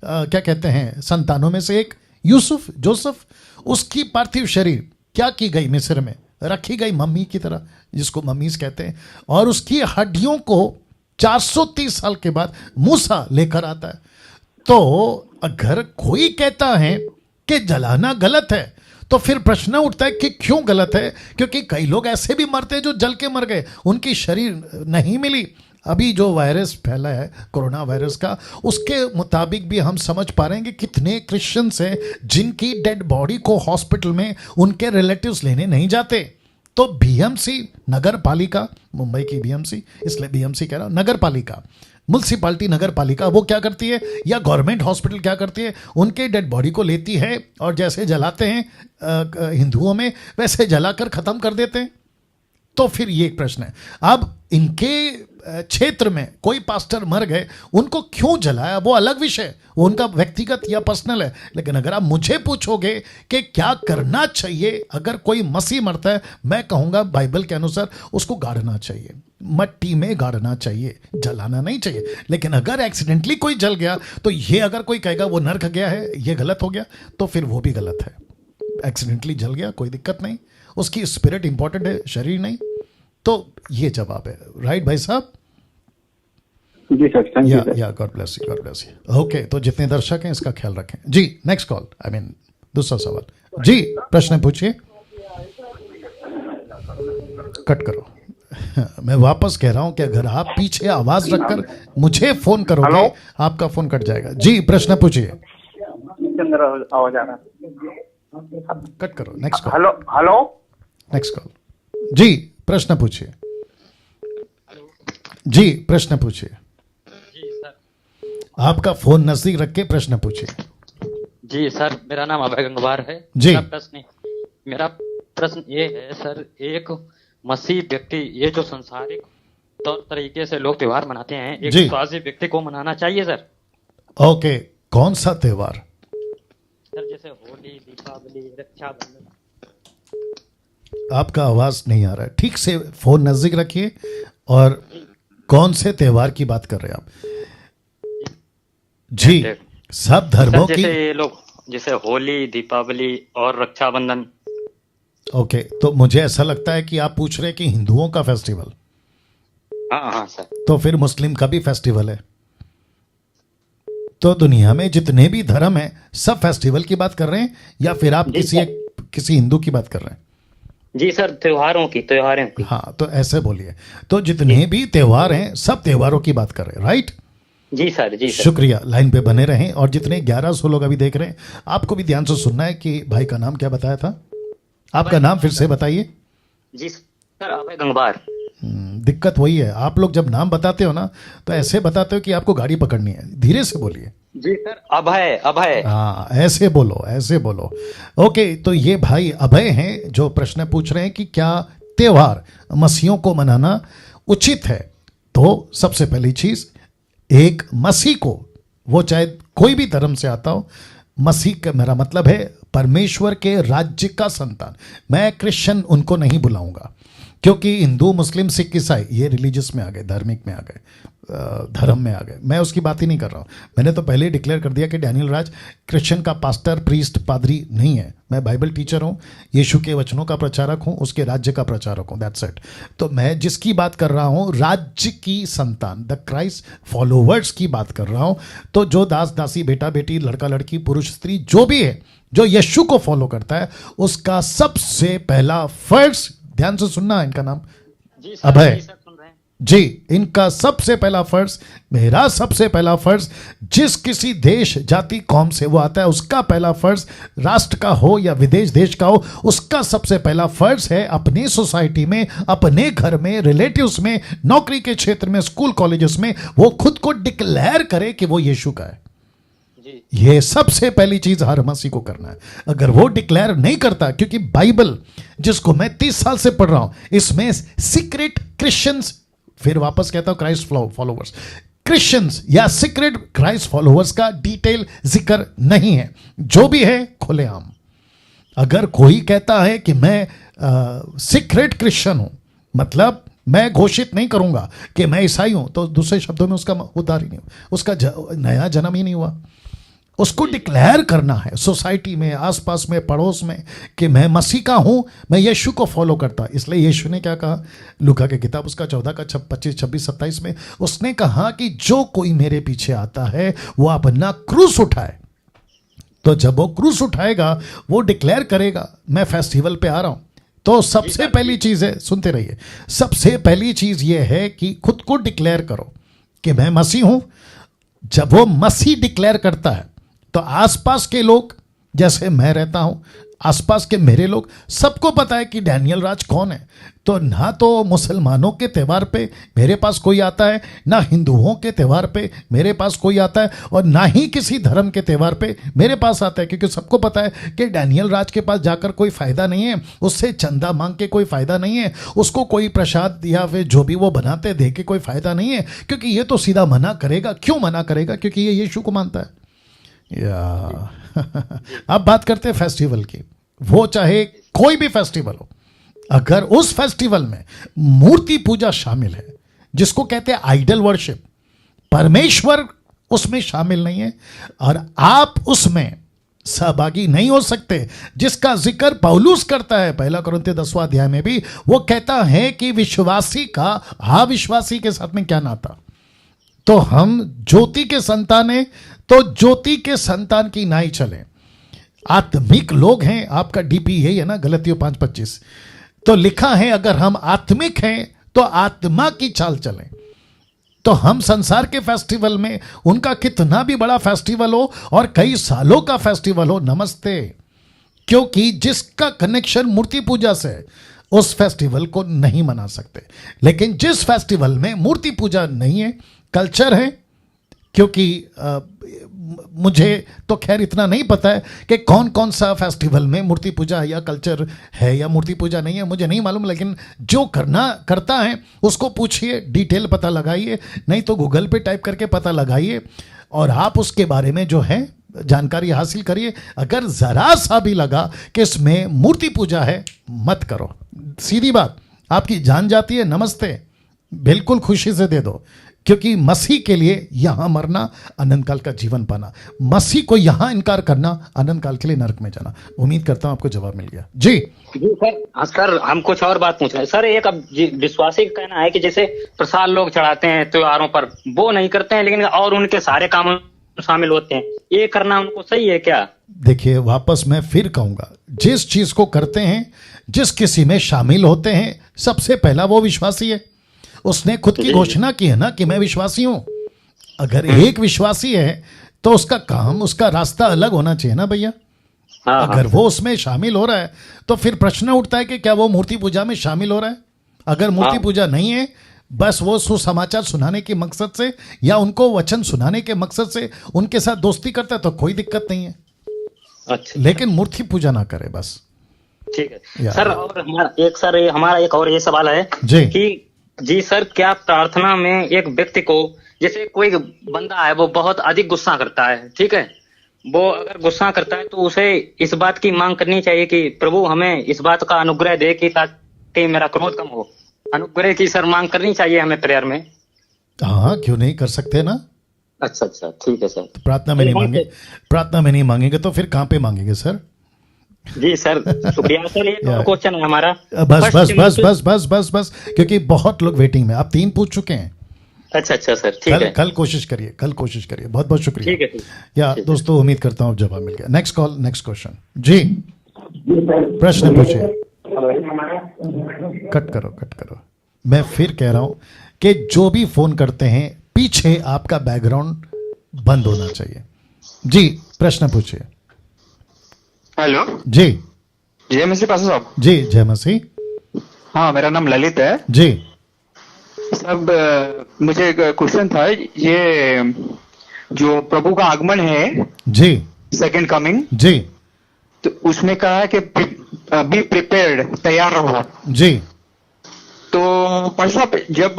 क्या कहते हैं, संतानों में से एक यूसुफ, जोसेफ, उसकी पार्थिव शरीर क्या की गई? मिस्र में रखी गई मम्मी की तरह, जिसको मम्मीज कहते हैं। और उसकी हड्डियों को 430 साल के बाद मूसा लेकर आता है। तो अगर कोई कहता है कि जलाना गलत है, तो फिर प्रश्न उठता है कि क्यों गलत है? क्योंकि कई लोग ऐसे भी मरते हैं जो जल के मर गए, उनकी शरीर नहीं मिली। अभी जो वायरस फैला है कोरोना वायरस का, उसके मुताबिक भी हम समझ पा रहे हैं कि कितने क्रिश्चियंस हैं जिनकी डेड बॉडी को हॉस्पिटल में उनके रिलेटिव्स लेने नहीं जाते। तो बीएमसी, नगर पालिका, मुंबई की बीएमसी, इसलिए बीएमसी कह रहा हूं, नगर पालिका, म्युनिसिपालिटी, नगर पालिका, वो क्या करती है, या गवर्नमेंट हॉस्पिटल क्या करती है? उनके डेड बॉडी को लेती है और जैसे जलाते हैं हिंदुओं में, वैसे जलाकर खत्म कर देते हैं। तो फिर ये एक प्रश्न है। अब इनके क्षेत्र में कोई पास्टर मर गए, उनको क्यों जलाया, वो अलग विषय, वो उनका व्यक्तिगत या पर्सनल है। लेकिन अगर आप मुझे पूछोगे कि क्या करना चाहिए अगर कोई मसीह मरता है, मैं कहूंगा बाइबल के अनुसार उसको गाड़ना चाहिए, मट्टी में गाड़ना चाहिए, जलाना नहीं चाहिए। लेकिन अगर एक्सीडेंटली कोई जल गया, तो ये अगर कोई कहेगा वो नर्क गया है, ये गलत हो गया, तो फिर वो भी गलत है। एक्सीडेंटली जल गया, कोई दिक्कत नहीं, उसकी स्पिरिट इंपॉर्टेंट है, शरीर नहीं। तो ये जवाब है, राइट भाई साहब? जी सर, या God bless you, God bless you. Okay, तो जितने दर्शक हैं इसका ख्याल रखें जी। नेक्स्ट कॉल, आई मीन दूसरा सवाल जी, प्रश्न पूछिए। कट करो। मैं वापस कह रहा हूं कि अगर आप पीछे आवाज रखकर मुझे फोन करोगे, आपका फोन कट जाएगा जी। प्रश्न पूछिए। आवाज आ रहा है। कट करो। Next call. Hello hello, next call. जी प्रश्न पूछिए। जी प्रश्न पूछिए। जी सर। आपका फोन नजदीक रख के प्रश्न पूछिए। जी सर, मेरा नाम अभय गंगवार है। जी। मेरा प्रश्न ये है सर, एक मसीह व्यक्ति, ये जो संसारिक तौर तरीके से लोग त्योहार मनाते हैं, एक जी। विश्वासी व्यक्ति को मनाना चाहिए सर? ओके, कौन सा त्योहार? सर जैसे होली, दीपावली, रक्षाबंधन। आपका आवाज नहीं आ रहा है, ठीक से फोन नजदीक रखिए। और कौन से त्योहार की बात कर रहे हैं आप? जी, सब धर्मों सर की। जैसे ये लोग, जैसे होली, दीपावली और रक्षाबंधन। ओके, तो मुझे ऐसा लगता है कि आप पूछ रहे हैं कि हिंदुओं का फेस्टिवल। हाँ हाँ सर। तो फिर मुस्लिम का भी फेस्टिवल है। तो दुनिया में जितने भी धर्म हैं सब फेस्टिवल की बात कर रहे हैं, या फिर आप किसी हिंदू की बात कर रहे हैं? जी सर, त्योहारों की। हाँ, तो ऐसे बोलिए। तो जितने भी त्योहार हैं सब त्योहारों की बात कर रहे हैं, राइट? जी सर। जी सर। शुक्रिया, लाइन पे बने रहें। और जितने 1100 लोग अभी देख रहे हैं, आपको भी ध्यान से सुनना है कि भाई का नाम क्या बताया था? आपका नाम फिर से बताइए। जी सर, अभय गंगवार। दिक्कत वही है, आप लोग जब नाम बताते हो ना तो ऐसे बताते हो कि आपको गाड़ी पकड़नी है। धीरे से बोलिए। जी सर, अभय। हाँ, ऐसे बोलो, ऐसे बोलो। ओके, तो ये भाई अभय हैं जो प्रश्न पूछ रहे हैं कि क्या त्योहार मसीहों को मनाना उचित है। तो सबसे पहली चीज, एक मसीह को, वो चाहे कोई भी धर्म से आता हो, मसीह का मेरा मतलब है परमेश्वर के राज्य का संतान। मैं क्रिश्चियन उनको नहीं बुलाऊंगा, क्योंकि हिंदू, मुस्लिम, सिख, ईसाई ये रिलीजियस में आ गए, धार्मिक में आ गए, धर्म में आ गए। मैं उसकी बात ही नहीं कर रहा हूँ। मैंने तो पहले ही डिक्लेयर कर दिया कि डैनियल राज क्रिश्चियन का पास्टर, प्रीस्ट, पादरी नहीं है। मैं बाइबल टीचर हूँ, यीशु के वचनों का प्रचारक हूँ, उसके राज्य का प्रचारक हूँ, दैट्स इट। तो मैं जिसकी बात कर रहा हूँ, राज्य की संतान, द क्राइस्ट फॉलोवर्स की बात कर रहा हूँ। तो जो दास दासी, बेटा बेटी, लड़का लड़की, पुरुष स्त्री, जो भी है, जो यीशु को फॉलो करता है, उसका सबसे पहला फर्ज, ध्यान से सुनना, इनका नाम अभय जी, इनका सबसे पहला फर्ज, मेरा सबसे पहला फर्ज, जिस किसी देश, जाति, कौम से वो आता है, उसका पहला फर्ज, राष्ट्र का हो या विदेश देश का हो, उसका सबसे पहला फर्ज है अपनी सोसाइटी में, अपने घर में, रिलेटिव्स में, नौकरी के क्षेत्र में, स्कूल कॉलेजेस में, वो खुद को डिक्लेयर करे कि वो यीशु का है। ये सबसे पहली चीज हर मसीह को करना है। अगर वो डिक्लेयर नहीं करता, क्योंकि बाइबल जिसको मैं 30 साल से पढ़ रहा हूं, इसमें सीक्रेट क्रिश्चियंस, फिर वापस कहता हूं क्राइस्ट फॉलोवर्स, क्रिश्चियंस या सीक्रेट क्राइस्ट फॉलोवर्स का डिटेल जिक्र नहीं है। जो भी है खुलेआम। अगर कोई कहता है कि मैं सीक्रेट क्रिश्चियन हूं, मतलब मैं घोषित नहीं करूंगा कि मैं ईसाई हूं, तो दूसरे शब्दों में उसका उद्धार ही नहीं हुआ, उसका नया जन्म ही नहीं हुआ। उसको डिक्लेयर करना है सोसाइटी में, आसपास में, पड़ोस में, कि मैं मसीह का हूं, मैं यीशु को फॉलो करता। इसलिए यीशु ने क्या कहा, लूका की किताब उसका 14 का 25, 26, 27 में उसने कहा कि जो कोई मेरे पीछे आता है वो अपना क्रूस उठाए। तो जब वो क्रूस उठाएगा, वो डिक्लेयर करेगा मैं फेस्टिवल पे आ रहा हूं। तो सबसे पहली चीज है, सुनते रहिए, सबसे पहली चीज ये है कि खुद को डिक्लेयर करो कि मैं मसीह हूं। जब वो मसीह डिक्लेयर करता है, तो आसपास के लोग, जैसे मैं रहता हूं, आसपास के मेरे लोग, सबको पता है कि डैनियल राज कौन है। तो ना तो मुसलमानों के त्यौहार पे मेरे पास कोई आता है, ना हिंदुओं के त्यौहार पे मेरे पास कोई आता है, और ना ही किसी धर्म के त्यौहार पे मेरे पास आता है, क्योंकि सबको पता है कि डैनियल राज के पास जाकर कोई फायदा नहीं है, उससे चंदा मांग के कोई फायदा नहीं है, उसको कोई प्रसाद या फिर जो भी वो बनाते दे के कोई फायदा नहीं है, क्योंकि ये तो सीधा मना करेगा। क्यों मना करेगा? क्योंकि ये यीशु को मानता है। अब बात करते हैं फेस्टिवल की। वो चाहे कोई भी फेस्टिवल हो, अगर उस फेस्टिवल में मूर्ति पूजा शामिल है, जिसको कहते हैं आइडल वर्शिप, परमेश्वर उसमें शामिल नहीं है, और आप उसमें सहभागी नहीं हो सकते, जिसका जिक्र पौलुस करता है 1 कुरिन्थियों 10वां अध्याय में भी। वो कहता है कि विश्वासी का अविश्वासी के साथ में क्या नाता। तो हम ज्योति के संतान हैं, तो ज्योति के संतान की नाई चले। आत्मिक लोग हैं, आपका डीपी यही है ना, गलतियों 5:25। तो लिखा है अगर हम आत्मिक हैं तो आत्मा की चाल चलें। तो हम संसार के फेस्टिवल में, उनका कितना भी बड़ा फेस्टिवल हो और कई सालों का फेस्टिवल हो, नमस्ते, क्योंकि जिसका कनेक्शन मूर्ति पूजा से है, उस फेस्टिवल को नहीं मना सकते। लेकिन जिस फेस्टिवल में मूर्ति पूजा नहीं है, कल्चर है, क्योंकि मुझे तो खैर इतना नहीं पता है कि कौन कौन सा फेस्टिवल में मूर्ति पूजा या कल्चर है या मूर्ति पूजा नहीं है, मुझे नहीं मालूम। लेकिन जो करता है उसको पूछिए, डिटेल पता लगाइए, नहीं तो गूगल पे टाइप करके पता लगाइए और आप उसके बारे में जो है जानकारी हासिल करिए। अगर जरा सा भी लगा कि इसमें मूर्ति पूजा है, मत करो। सीधी बात, आपकी जान जाती है, नमस्ते, बिल्कुल खुशी से दे दो, क्योंकि मसीह के लिए यहां मरना, अनंत काल का जीवन पाना। मसीह को यहां इनकार करना, अनंत काल के लिए नरक में जाना। उम्मीद करता हूं आपको जवाब मिल गया। जी सर। हाँ सर, हम कुछ और बात पूछ रहे हैं सर। एक अब विश्वासी का कहना है कि जैसे प्रसाद लोग चढ़ाते हैं त्योहारों पर, वो नहीं करते हैं, लेकिन और उनके सारे कामों में शामिल होते हैं, ये करना उनको सही है क्या? देखिए, वापस मैं फिर कहूंगा, जिस चीज को करते हैं, जिस किसी में शामिल होते हैं, सबसे पहला वो विश्वासी है। उसने खुद की घोषणा की है ना कि मैं विश्वासी हूं। अगर एक विश्वासी है तो उसका काम, उसका रास्ता अलग होना चाहिए ना भैया। अगर वो उसमें शामिल हो रहा है तो फिर प्रश्न उठता है कि क्या वो मूर्ति पूजा में शामिल हो रहा है। अगर मूर्ति पूजा नहीं है, बस वो सुसमाचार सुनाने के मकसद से या उनको वचन सुनाने के मकसद से उनके साथ दोस्ती करता है तो कोई दिक्कत नहीं है। अच्छा, लेकिन मूर्ति पूजा ना करे बस। ठीक है सर। और हमारा एक और ये सवाल है जी कि जी सर, क्या प्रार्थना में एक व्यक्ति को, जैसे कोई बंदा है वो बहुत अधिक गुस्सा करता है, ठीक है, वो अगर गुस्सा करता है तो उसे इस बात की मांग करनी चाहिए कि प्रभु हमें इस बात का अनुग्रह दे कि ताकि मेरा क्रोध कम हो। अनुग्रह की सर मांग करनी चाहिए हमें प्रेयर में। हाँ, क्यों नहीं कर सकते ना। अच्छा, ठीक है सर। तो प्रार्थना में नहीं मांगेंगे तो फिर कहाँ पे मांगेंगे सर? जी सर, शुक्रिया सर। ये तो क्वेश्चन है हमारा। बस, क्योंकि बहुत लोग वेटिंग में। आप 3 पूछ चुके हैं। अच्छा सर, ठीक है। कल कोशिश करिए, बहुत बहुत शुक्रिया। ठीक है। या दोस्तों, उम्मीद करता हूँ जवाब मिल गया। Next call, next question. जी, प्रश्न पूछिए। कट करो। मैं फिर कह रहा हूं कि जो भी फोन करते हैं, पीछे आपका बैकग्राउंड बंद होना चाहिए। जी, प्रश्न पूछिए। हेलो जी, जय मसीह पास्टर साहब। जी, जय मसीह। हाँ, मेरा नाम ललित है। जी सब मुझे एक क्वेश्चन था। ये जो प्रभु का आगमन है, जी, सेकंड कमिंग, जी, तो उसमें कहा है कि बी प्रिपेयर्ड, तैयार रहो। जी, तो पास्टर साहब, जब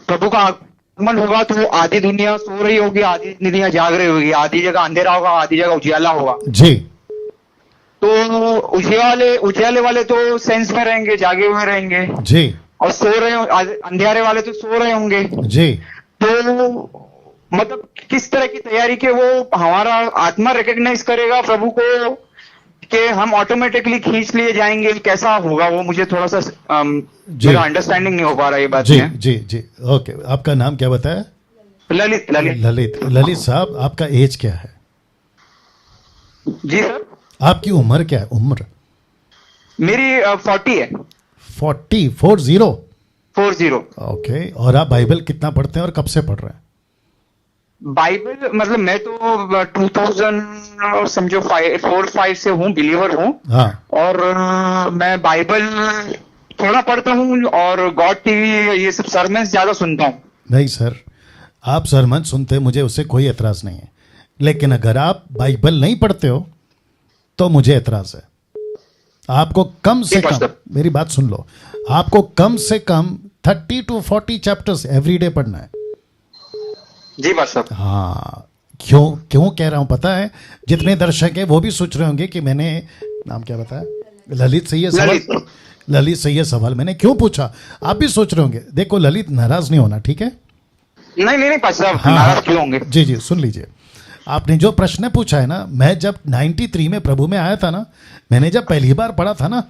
प्रभु का आगमन होगा तो आधी दुनिया सो रही होगी, आधी दुनिया जाग रही होगी, आधी जगह अंधेरा होगा, आधी जगह उजियाला होगा। जी, तो उजियाले वाले तो सेंस में रहेंगे, जागे हुए रहेंगे। जी, और अंधेरे वाले तो सो रहे होंगे। जी। तो मतलब किस तरह की तैयारी के वो हमारा आत्मा रिकॉग्नाइज करेगा प्रभु को कि हम ऑटोमेटिकली खींच लिए जाएंगे? कैसा होगा वो? मुझे थोड़ा सा मेरा अंडरस्टैंडिंग नहीं हो पा रहा ये बात। जी, ओके। आपका नाम क्या बताया? ललित साहब, आपका एज क्या है? जी सर। आपकी उम्र क्या है? उम्र मेरी 40 है। 40? ओके। और आप बाइबल कितना पढ़ते हैं और कब से पढ़ रहे हैं? बाइबल मतलब मैं तो 2000 समझो 4-5 से हूँ, बिलीवर हूँ। हाँ। और मैं बाइबल थोड़ा पढ़ता हूँ और गॉड टीवी ये सब सरमन्स ज्यादा सुनता हूँ। नहीं सर, आप सरमन सुनते, मुझे उससे कोई एतराज नहीं है। लेकिन अगर आप बाइबल नहीं पढ़ते हो तो मुझे एतराज है। आपको कम से कम, मेरी बात सुन लो, आपको कम से कम 30 to 40 चैप्टर्स एवरीडे पढ़ना है। जी बात साहब। हाँ, क्यों कह रहा हूं पता है? जितने दर्शक हैं वो भी सोच रहे होंगे कि मैंने, नाम क्या बताया? ललित से ये सवाल मैंने क्यों पूछा, आप भी सोच रहे होंगे। देखो ललित, नाराज नहीं होना, ठीक है? नहीं पास्टर साहब, हाँ, नाराज क्यों होंगे? जी, सुन लीजिए। आपने जो प्रश्न पूछा है ना, मैं जब 93 में प्रभु में आया था ना, मैंने जब पहली बार पढ़ा था ना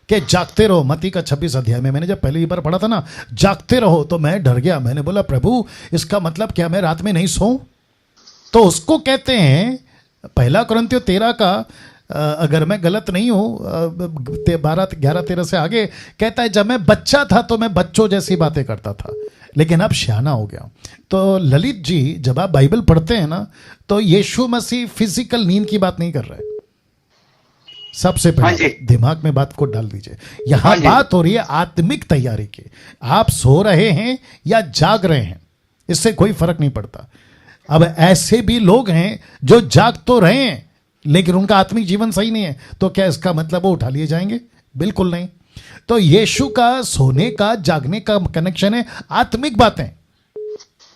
कि जागते रहो, मत्ती का 26 अध्याय में मैंने जब पहली बार पढ़ा था ना, जागते रहो, तो मैं डर गया। मैंने बोला, प्रभु इसका मतलब क्या मैं रात में नहीं सोऊं? तो उसको कहते हैं 1 कुरिन्थियों 13 का, अगर मैं गलत नहीं हूं, 12-11-13 से आगे कहता है, जब मैं बच्चा था तो मैं बच्चों जैसी बातें करता था, लेकिन अब सियाना हो गया। तो ललित जी, जब आप बाइबल पढ़ते हैं ना, तो यीशु मसीह फिजिकल नींद की बात नहीं कर रहे, सबसे हाँ पहले जी। दिमाग में बात को डाल दीजिए। यहाँ हाँ जी। बात हो रही है आत्मिक तैयारी की। आप सो रहे हैं या जाग रहे हैं, इससे कोई फर्क नहीं पड़ता। अब ऐसे भी लोग हैं जो जाग तो रहे हैं लेकिन उनका आत्मिक जीवन सही नहीं है, तो क्या इसका मतलब वो उठा लिए जाएंगे? बिल्कुल नहीं। तो यीशु का सोने का जागने का कनेक्शन है आत्मिक बातें।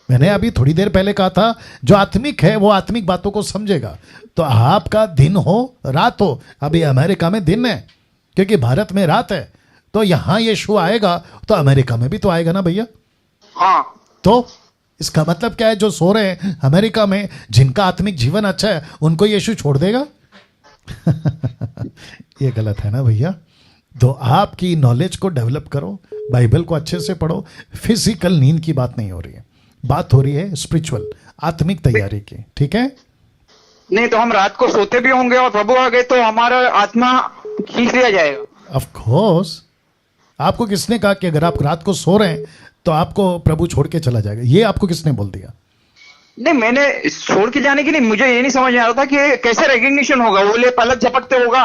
मैंने अभी थोड़ी देर पहले कहा था जो आत्मिक है वो आत्मिक बातों को समझेगा। तो आपका दिन हो रात हो, अभी अमेरिका में दिन है क्योंकि भारत में रात है, तो यहां यीशु आएगा तो अमेरिका में भी तो आएगा ना भैया। हाँ तो इसका मतलब क्या है? जो सो रहे हैं अमेरिका में, जिनका आत्मिक जीवन अच्छा है, उनको यीशु छोड़ देगा? ये गलत है ना भैया। तो आपकी नॉलेज को डेवलप करो, बाइबल को अच्छे से पढ़ो। फिजिकल नींद की बात नहीं हो रही है, बात हो रही है स्पिरिचुअल आत्मिक तैयारी की, ठीक है? नहीं तो हम रात को सोते भी होंगे और प्रभु आ गए तो हमारा आत्मा खींच लिया जाएगा। Of course. आपको किसने कहा कि अगर आप रात को सो रहे हैं तो आपको प्रभु छोड़ के चला जाएगा? ये आपको किसने बोल दिया? नहीं मैंने छोड़ के जाने की नहीं, मुझे ये नहीं समझ आ रहा था कि कैसे रिकग्निशन होगा। वो ले पलक झपटते होगा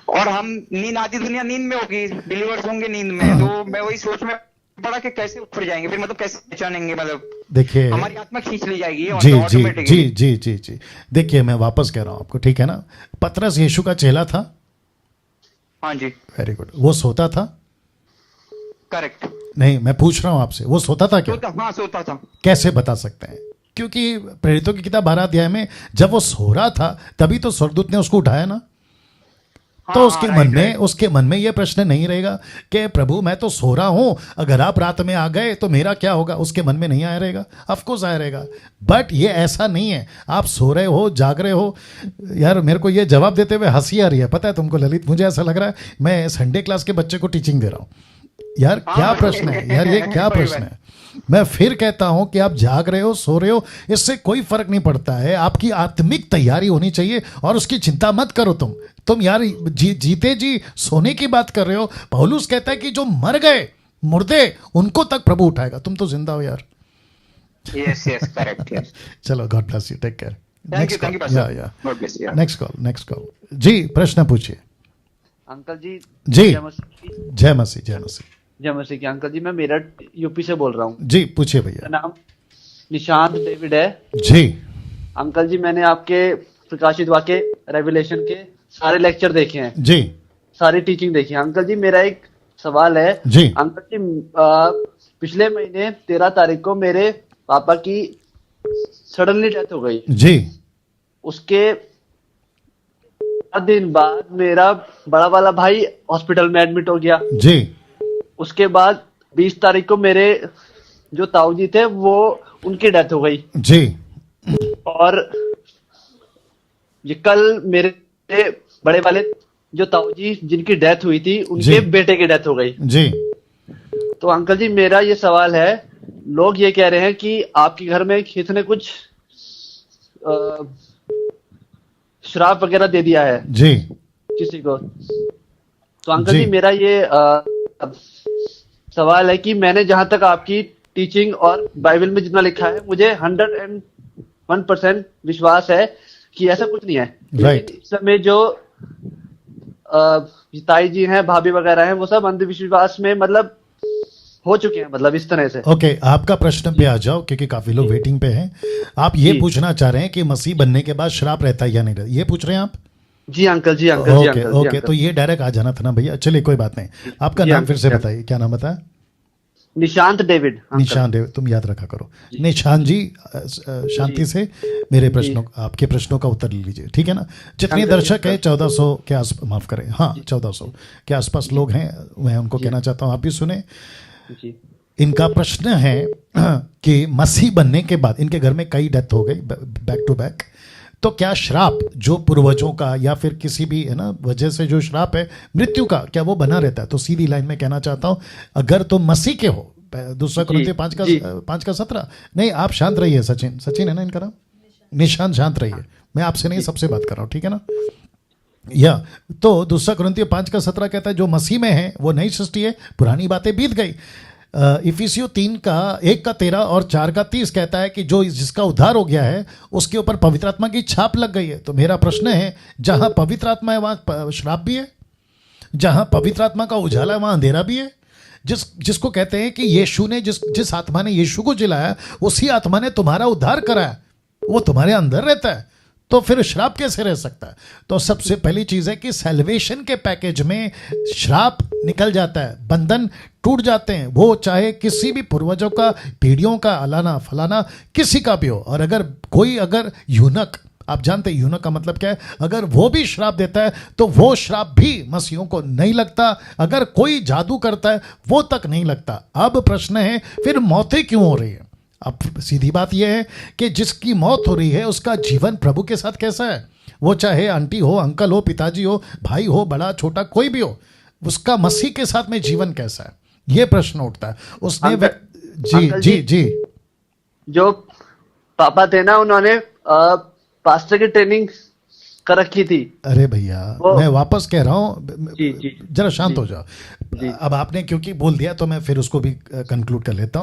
और हम नींद, आधी दुनिया नींद में होगी, बिलीवर्स होंगे नींद में। तो मैं वही सोच में पड़ा कि कैसे उठ जाएंगे फिर, मतलब कैसे पहचानेंगे, मतलब देखिए हमारी आत्मा खींच ली जाएगी जी जी automatically। जी जी जी जी देखिए मैं वापस कह रहा हूं आपको, ठीक है ना? पतरस यीशु का चेला था। हाँ जी वेरी गुड। वो सोता था? करेक्ट। नहीं, मैं पूछ रहा हूं आपसे, वो सोता था क्या? हाँ सोता था। कैसे बता सकते हैं? क्योंकि प्रेरितों की किताब 12 अध्याय में जब वो सो रहा था तभी तो स्वर्गदूत ने उसको उठाया ना। तो उसके मन में ये प्रश्न नहीं रहेगा कि प्रभु मैं तो सो रहा हूं, अगर आप रात में आ गए तो मेरा क्या होगा? उसके मन में नहीं आया रहेगा? ऑफ कोर्स आया रहेगा। बट ये ऐसा नहीं है, आप सो रहे हो, जाग रहे हो। यार मेरे को ये जवाब देते हुए हंसी आ रही है, पता है तुमको ललित? मुझे ऐसा लग रहा है मैं संडे क्लास के बच्चे को टीचिंग दे रहा हूं। यार क्या प्रश्न है यार, ये क्या प्रश्न है? मैं फिर कहता हूं कि आप जाग रहे हो, सो रहे हो, इससे कोई फर्क नहीं पड़ता है। आपकी आत्मिक तैयारी होनी चाहिए और उसकी चिंता मत करो। तुम यार जीते जी सोने की बात कर रहे हो। पौलुस कहता है कि जो मर गए, मुर्दे, उनको तक प्रभु उठाएगा। तुम तो जिंदा हो यार। Yes correct yes. चलो, God bless you, take care. Thank you next call जी, प्रश्न पूछिए। अंकल जी जी, जय मसीह। जय मसीह, जय मसीह। जय मसीह की। अंकल जी मैं मेरठ यूपी से बोल रहा हूँ। जी पूछिए मेरा भैया। नाम निशांत डेविड है। जी अंकल जी मैंने आपके प्रकाशित वाक्य रेवलेशन के सारे लेक्चर देखे हैं, जी सारी टीचिंग देखी है। अंकल जी मेरा एक सवाल है। जी। अंकल जी पिछले महीने 13 तारीख को मेरे पापा की सडनली डेथ हो गई। जी उसके 7 दिन बाद मेरा बड़ा वाला भाई हॉस्पिटल में एडमिट हो गया। जी उसके बाद 20 तारीख को मेरे जो ताऊ जी थे वो उनकी डेथ हो गई। जी और ये कल मेरे बड़े वाले जो ताऊ जी जिनकी डेथ हुई थी उनके जी। बेटे की डेथ हो गई। जी तो अंकल जी मेरा ये सवाल है, लोग ये कह रहे हैं कि आपके घर में किसी ने कुछ श्राप वगैरह दे दिया है जी किसी को। तो अंकल जी। जी मेरा ये सवाल है कि मैंने जहां तक आपकी टीचिंग और बाइबल में जितना लिखा है, मुझे 101% विश्वास है कि ऐसा कुछ नहीं है। Right. इस समय जो ताई जी हैं, भाभी वगैरह हैं, वो सब अंधविश्वास में मतलब हो चुके हैं, मतलब इस तरह से। ओके, आपका प्रश्न पे आ जाओ क्योंकि काफी लोग वेटिंग पे हैं। आप ये जी। पूछना चाह रहे हैं कि मसीह बनने के बाद श्राप रहता है या नहीं रहता, ये पूछ रहे हैं आप? जी अंकल जी, अंकल जी, ओके अंकल जी, ओके, अंकल। तो ये डायरेक्ट आ जाना था ना भैया। चलिए कोई बात नहीं। आपका जी, नाम अंकल, फिर से जी, बताइए, क्या नाम बताया? Nishant David uncle. निशान देव, तुम याद रखा करो। निशान जी, शांति से मेरे प्रश्नों, आपके प्रश्नों का उत्तर ले लीजिए, ठीक है ना? जितने अंकल, दर्शक है 1400 के आस, माफ करें, हाँ 1400 के आसपास लोग हैं, मैं उनको कहना चाहता हूँ आप भी सुने। जी इनका प्रश्न है कि मसीह बनने के बाद इनके घर में कई डेथ हो गई बैक टू बैक, तो क्या श्राप जो पूर्वजों का या फिर किसी भी है ना वजह से जो श्राप है मृत्यु का, क्या वो बना रहता है? तो सीधी लाइन में कहना चाहता हूं, अगर तुम मसीह के हो, दूसरा कुरिन्थियों 5 का 17, नहीं आप शांत रहिए। सचिन है ना इनका नाम? निशान, शांत रहिए, मैं आपसे नहीं सबसे बात कर रहा हूं, ठीक है ना? या तो दूसरा कुरिन्थियों 5 का 17 कहता है जो मसीह में है वो नई सृष्टि है, पुरानी बातें बीत गई। इफिसियों 3:1-13 और 4:30 कहता है कि जो जिसका उद्धार हो गया है उसके ऊपर पवित्र आत्मा की छाप लग गई है। तो मेरा प्रश्न है, जहां पवित्र आत्मा है वहां श्राप भी है, जहां पवित्र आत्मा का उजाला है वहां अंधेरा भी है। जिसको कहते हैं कि यीशु ने जिस आत्मा ने यीशु को जिलाया उसी आत्मा ने तुम्हारा उद्धार कराया, वो तुम्हारे अंदर रहता है, तो फिर श्राप कैसे रह सकता है? तो सबसे पहली चीज है कि सैल्वेशन के पैकेज में श्राप निकल जाता है, बंधन टूट जाते हैं, वो चाहे किसी भी पूर्वजों का, पीढ़ियों का, अलाना फलाना किसी का भी हो। और अगर यूनक, आप जानते हैं यूनक का मतलब क्या है, अगर वो भी श्राप देता है तो वो श्राप भी मसीहों को नहीं लगता। अगर कोई जादू करता है वो तक नहीं लगता। अब प्रश्न है फिर मौतें क्यों हो रही है? अब सीधी बात यह है कि जिसकी मौत हो रही है उसका जीवन प्रभु के साथ कैसा है? वो चाहे आंटी हो, अंकल हो, पिताजी हो, भाई हो, बड़ा छोटा कोई भी हो, उसका मसीह के साथ में जीवन कैसा है, ये प्रश्न उठता है। उसने जी जो पापा थे ना, उन्होंने पास्टर की ट्रेनिंग कर रखी थी। अरे भैया मैं वापस कह रहा हूँ, जरा शांत हो जाओ। अब आपने क्योंकि बोल दिया तो मैं फिर उसको भी कंक्लूड कर लेता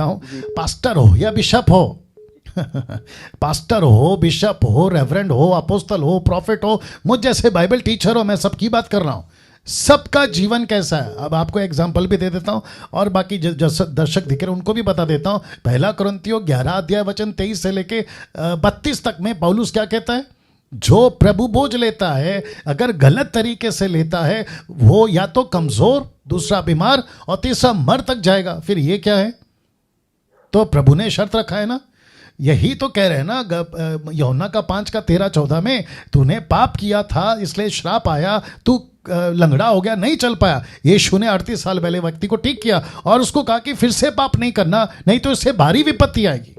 हूँ। पास्टर हो या बिशप हो पास्टर हो, बिशप हो, रेवरेंड हो, अपोस्तल हो, प्रॉफिट हो, मुझ जैसे बाइबल टीचर हो, मैं सबकी बात कर रहा हूँ। सबका जीवन कैसा है? अब आपको एग्जाम्पल भी दे देता हूं और बाकी दर्शक दिख रहे उनको भी बता देता हूं। 1 कुरिन्थियों 11:23 से लेके 32 तक में पौलुस क्या कहता है? जो प्रभु बोझ लेता है, अगर गलत तरीके से लेता है, वो या तो कमजोर, दूसरा बीमार और तीसरा मर तक जाएगा। फिर ये क्या है? तो प्रभु ने शर्त रखा है ना, यही तो कह रहे हैं ना यूहन्ना का 5:13-14 में, तूने पाप किया था इसलिए श्राप आया, तू लंगड़ा हो गया, नहीं चल पाया। यीशु ने 38 साल पहले व्यक्ति को ठीक किया और उसको कहा कि फिर से पाप नहीं करना, नहीं तो इससे भारी विपत्ति आएगी।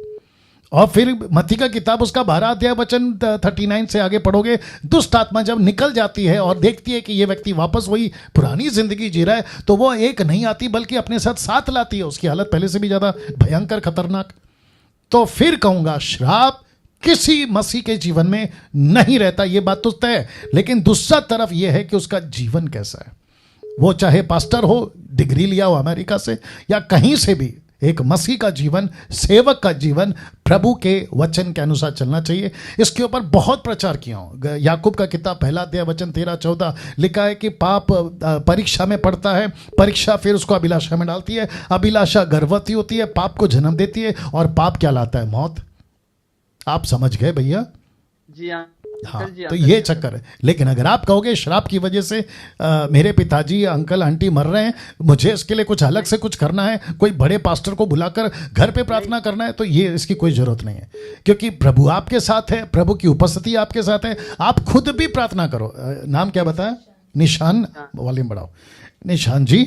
और फिर मत्ती का किताब उसका 12:39 से आगे पढ़ोगे, दुष्ट आत्मा जब निकल जाती है और देखती है कि ये व्यक्ति वापस वही पुरानी जिंदगी जी रहा है, तो वो एक नहीं आती बल्कि अपने साथ लाती है, उसकी हालत पहले से भी ज्यादा भयंकर खतरनाक। तो फिर कहूंगा श्राप किसी मसीह के जीवन में नहीं रहता, ये बात तो तय है। लेकिन दूसरा तरफ यह है कि उसका जीवन कैसा है। वो चाहे पास्टर हो, डिग्री लिया हो अमेरिका से या कहीं से भी, एक मसीह का जीवन, सेवक का जीवन प्रभु के वचन के अनुसार चलना चाहिए। इसके ऊपर बहुत प्रचार किया हूं। याकूब का किताब 1:13-14 लिखा है कि पाप परीक्षा में पड़ता है, परीक्षा फिर उसको अभिलाषा में डालती है, अभिलाषा गर्भवती होती है, पाप को जन्म देती है और पाप क्या लाता है? मौत। आप समझ गए भैया? जी हाँ, तो ये चक्कर है। लेकिन अगर आप कहोगे श्राप की वजह से मेरे पिताजी, अंकल, आंटी मर रहे हैं, मुझे इसके लिए कुछ अलग से कुछ करना है, कोई बड़े पास्टर को बुलाकर घर पे प्रार्थना करना है, तो ये इसकी कोई जरूरत नहीं है, क्योंकि प्रभु आपके साथ है, प्रभु की उपस्थिति आपके साथ है। आप खुद भी प्रार्थना करो। नाम क्या बताया? निशान, वॉल्यूम बढ़ाओ। निशान जी,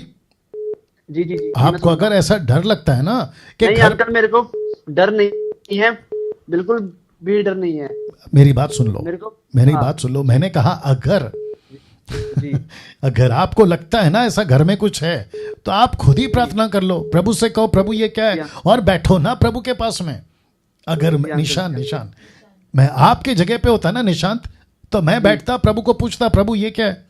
जी आपको अगर ऐसा डर लगता है ना कि अंकल, मेरे को डर नहीं है, बिल्कुल भी डर नहीं है। मेरी बात सुन लो, मेरी बात सुन लो। मैंने कहा अगर अगर आपको लगता है ना ऐसा घर में कुछ है, तो आप खुद ही प्रार्थना कर लो, प्रभु से कहो प्रभु ये क्या है, और बैठो ना प्रभु के पास में। अगर निशान मैं आपके जगह पे होता ना निशांत, तो मैं बैठता, प्रभु को पूछता प्रभु ये क्या है।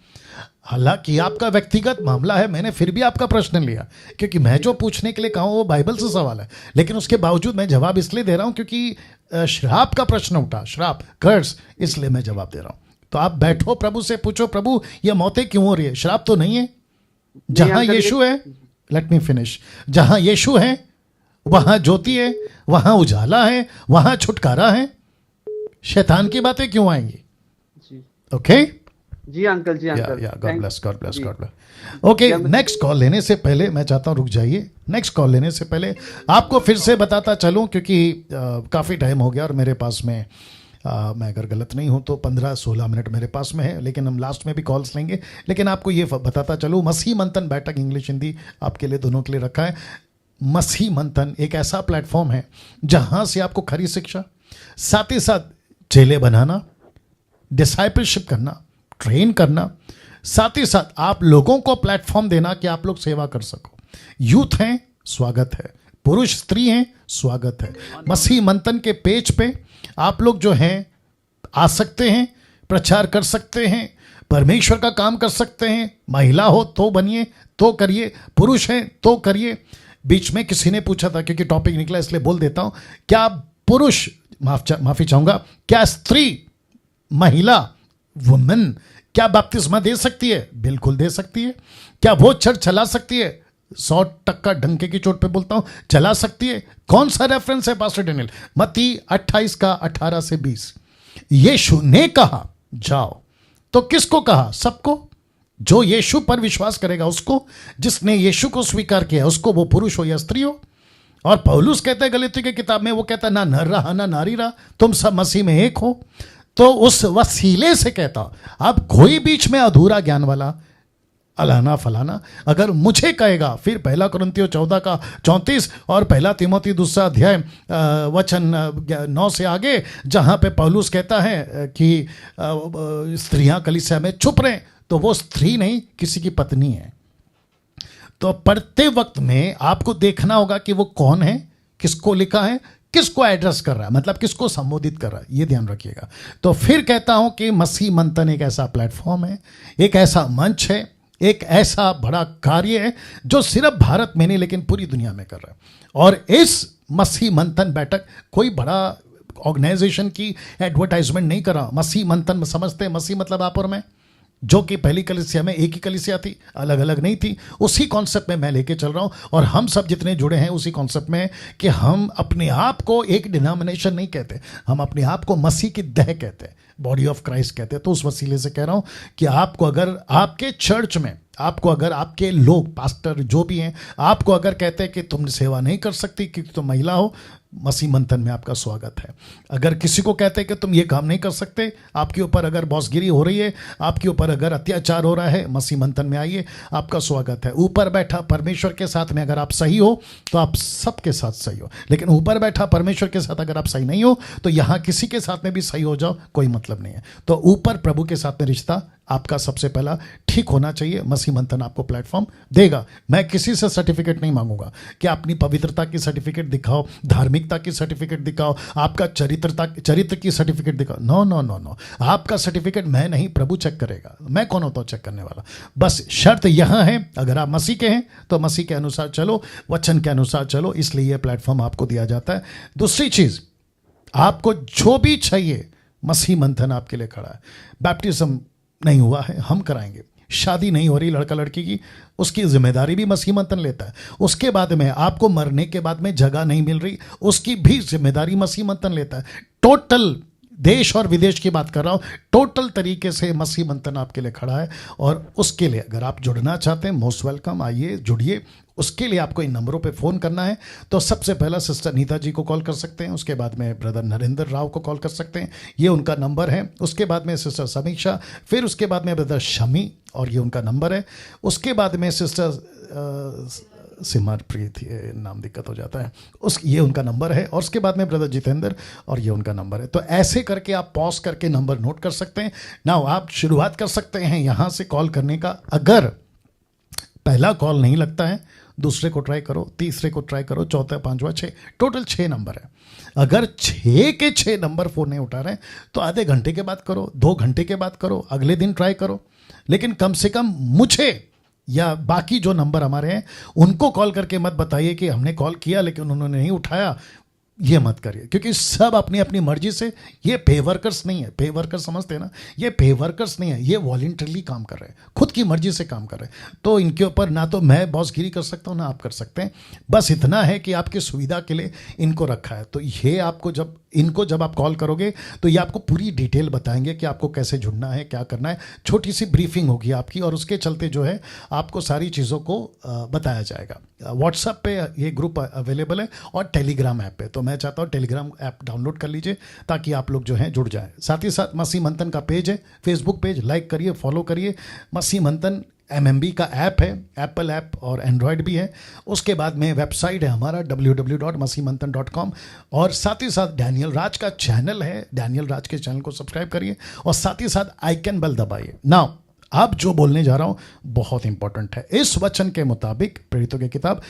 हालांकि आपका व्यक्तिगत मामला है, मैंने फिर भी आपका प्रश्न लिया, क्योंकि मैं जो पूछने के लिए कहा हूं वो बाइबल से सवाल है। लेकिन उसके बावजूद मैं जवाब इसलिए दे रहा हूं क्योंकि श्राप का प्रश्न उठा, श्राप, कर्स, इसलिए मैं जवाब दे रहा हूं। तो आप बैठो, प्रभु से पूछो प्रभु ये मौतें क्यों हो रही है? श्राप तो नहीं है। जहां यीशु है, लेट मी फिनिश, जहां यीशु है वहां ज्योति है, वहां उजाला है, वहां छुटकारा है। शैतान की बातें क्यों आएंगी? ओके जी अंकल, जी uncle, God bless, God bless, God bless. Okay, next call लेने से पहले मैं चाहता हूं, रुक जाइए, नेक्स्ट कॉल लेने से पहले आपको फिर से बताता चलूं, क्योंकि काफ़ी टाइम हो गया और मेरे पास में मैं अगर गलत नहीं हूं तो 15-16 मिनट मेरे पास में है, लेकिन हम लास्ट में भी कॉल्स लेंगे। लेकिन आपको ये बताता चलूं, मसीह मंथन बैठक इंग्लिश हिंदी आपके लिए, दोनों के लिए रखा है। मसीह मंथन एक ऐसा प्लेटफॉर्म है जहां से आपको खरी शिक्षा, साथ ही साथ चेले बनाना, डिसाइपलशिप करना, ट्रेन करना, साथ ही साथ आप लोगों को प्लेटफॉर्म देना कि आप लोग सेवा कर सको। यूथ हैं, स्वागत है, पुरुष स्त्री हैं, स्वागत है। मसीह मंथन के पेज पे आप लोग जो हैं आ सकते हैं, प्रचार कर सकते हैं, परमेश्वर का काम कर सकते हैं। महिला हो तो बनिए, तो करिए, पुरुष हैं तो करिए। बीच में किसी ने पूछा था, क्योंकि टॉपिक निकला इसलिए बोल देता हूं, क्या पुरुष, माफी चाहूंगा, क्या स्त्री, महिला, वुमेन क्या बपतिस्मा दे सकती है? बिल्कुल दे सकती है। क्या वो चर्च चला सकती है? 100% डंके की चोट पे बोलता हूं, चला सकती है। कौन सा रेफरेंस है पास्टर डेनियल? मत्ती 28 का 18 से 20। यीशु ने कहा जाओ, तो किसको कहा? सबको। जो यीशु पर विश्वास करेगा उसको, जिसने यीशु को स्वीकार किया उसको, वो पुरुष हो या स्त्री हो। और पौलुस कहते हैं गलातियों की किताब में, वो कहता है ना नर रहा ना नारी रहा, तुम सब मसीह में एक हो। तो उस वसीले से कहता, अब कोई बीच में अधूरा ज्ञान वाला अलाना फलाना अगर मुझे कहेगा, फिर 1 कुरिन्थियों 14 का 34 और 1 तीमुथी 2 अध्याय वचन 9 से आगे, जहां पे पौलुस कहता है कि स्त्रियां कलीसिया में चुप रहें, तो वो स्त्री नहीं, किसी की पत्नी है। तो पढ़ते वक्त में आपको देखना होगा कि वो कौन है, किसको लिखा है, किसको एड्रेस कर रहा है, मतलब किसको संबोधित कर रहा है, ये ध्यान रखिएगा। तो फिर कहता हूं कि मसीह मंथन एक ऐसा प्लेटफॉर्म है, एक ऐसा मंच है, एक ऐसा बड़ा कार्य है जो सिर्फ भारत में नहीं लेकिन पूरी दुनिया में कर रहा है। और इस मसीह मंथन बैठक कोई बड़ा ऑर्गेनाइजेशन की एडवर्टाइजमेंट नहीं कर रहा। मसीह मंथन समझते हैं, मसीह मतलब आप और मैं, जो कि पहली कलीसिया में एक ही कलीसिया थी, अलग अलग नहीं थी, उसी कॉन्सेप्ट में मैं लेके चल रहा हूं। और हम सब जितने जुड़े हैं उसी कॉन्सेप्ट में कि हम अपने आप को एक डिनोमिनेशन नहीं कहते, हम अपने आप को मसीह की देह कहते हैं, बॉडी ऑफ क्राइस्ट कहते हैं। तो उस वसीले से कह रहा हूं कि आपको अगर आपके चर्च में, आपको अगर आपके लोग, पास्टर जो भी हैं, आपको अगर कहते हैं कि तुम सेवा नहीं कर सकती क्योंकि तुम महिला हो, मसीह मंथन में आपका स्वागत है। अगर किसी को कहते हैं कि तुम ये काम नहीं कर सकते, आपके ऊपर अगर बॉसगिरी हो रही है, आपके ऊपर अगर अत्याचार हो रहा है, मसीह मंथन में आइए, आपका स्वागत है। ऊपर बैठा परमेश्वर के साथ में अगर आप सही हो तो आप सबके साथ सही हो, लेकिन ऊपर बैठा परमेश्वर के साथ अगर आप सही नहीं हो तो यहाँ किसी के साथ में भी सही हो जाओ, कोई मतलब नहीं है। तो ऊपर प्रभु के साथ में रिश्ता आपका सबसे पहला ठीक होना चाहिए। मसीह मंथन आपको प्लेटफॉर्म देगा। मैं किसी से सर्टिफिकेट नहीं मांगूंगा कि अपनी पवित्रता की सर्टिफिकेट दिखाओ, धार्मिकता की सर्टिफिकेट दिखाओ, आपका चरित्र की सर्टिफिकेट दिखाओ। नो नो नो नो, आपका सर्टिफिकेट मैं नहीं, प्रभु चेक करेगा। मैं कौन होता हूं चेक करने वाला? बस शर्त यहां है, अगर आप मसीह के हैं तो मसीह के अनुसार चलो, वचन के अनुसार चलो, इसलिए यह प्लेटफॉर्म आपको दिया जाता है। दूसरी चीज, आपको जो भी चाहिए, मसीह मंथन आपके लिए खड़ा है। बैप्टिज्म नहीं हुआ है, हम कराएंगे। शादी नहीं हो रही लड़का लड़की की, उसकी जिम्मेदारी भी मसीह मंथन लेता है। उसके बाद में आपको मरने के बाद में जगह नहीं मिल रही, उसकी भी जिम्मेदारी मसीह मंथन लेता है। टोटल देश और विदेश की बात कर रहा हूं, टोटल तरीके से मसीह मंथन आपके लिए खड़ा है। और उसके लिए अगर आप जुड़ना चाहते हैं, मोस्ट वेलकम, आइए जुड़िए। उसके लिए आपको इन नंबरों पे फ़ोन करना है। तो सबसे पहला सिस्टर नीता जी को कॉल कर सकते हैं, उसके बाद में ब्रदर नरेंद्र राव को कॉल कर सकते हैं, ये उनका नंबर है। उसके बाद में सिस्टर समीक्षा, फिर उसके बाद में ब्रदर शमी, और ये उनका नंबर है। उसके बाद में सिस्टर सिमरप्रीत, ये नाम दिक्कत हो जाता है, ये उनका नंबर है। और उसके बाद में ब्रदर जितेंद्र, और ये उनका नंबर है। तो ऐसे करके आप पॉज करके नंबर नोट कर सकते हैं। नाउ आप शुरुआत कर सकते हैं यहाँ से कॉल करने का। अगर पहला कॉल नहीं लगता है, दूसरे को ट्राई करो, तीसरे को ट्राई करो, चौथा, पांचवा, 6, टोटल 6 नंबर है। अगर 6 के 6 नंबर फ़ोन नहीं उठा रहे हैं तो आधे घंटे के बाद करो, 2 घंटे के बाद करो, अगले दिन ट्राई करो। लेकिन कम से कम मुझे या बाकी जो नंबर हमारे हैं उनको कॉल करके मत बताइए कि हमने कॉल किया लेकिन उन्होंने नहीं उठाया, ये मत करिए, क्योंकि सब अपनी अपनी मर्जी से, ये पे वर्कर्स नहीं है। पे वर्कर्स समझते हैं ना, ये पे वर्कर्स नहीं है, ये वॉलंटरीली काम कर रहे हैं, खुद की मर्जी से काम कर रहे हैं। तो इनके ऊपर ना तो मैं बॉसगिरी कर सकता हूँ ना आप कर सकते हैं। बस इतना है कि आपकी सुविधा के लिए इनको रखा है। तो ये आपको जब आप कॉल करोगे तो ये आपको पूरी डिटेल बताएंगे कि आपको कैसे जुड़ना है, क्या करना है। छोटी सी ब्रीफिंग होगी आपकी, और उसके चलते जो है आपको सारी चीज़ों को बताया जाएगा। व्हाट्सएप पे ये ग्रुप अवेलेबल है और टेलीग्राम ऐप पे। तो मैं चाहता हूँ टेलीग्राम ऐप डाउनलोड कर लीजिए ताकि आप लोग जो हैं जुड़ जाएं। साथ ही साथ मसीह मंथन का पेज है, फेसबुक पेज, लाइक करिए, फॉलो करिए। मसीह मंथन MMB का ऐप है, एप्पल ऐप और एंड्रॉयड भी है। उसके बाद में वेबसाइट है हमारा www.masihmanthan.com, और साथ ही साथ डैनियल राज का चैनल है, डैनियल राज के चैनल को सब्सक्राइब करिए, और साथ ही साथ आइकन बेल दबाइए। नाउ अब जो बोलने जा रहा हूं बहुत इंपॉर्टेंट है। इस वचन के मुताबिक, प्रेरितों की किताब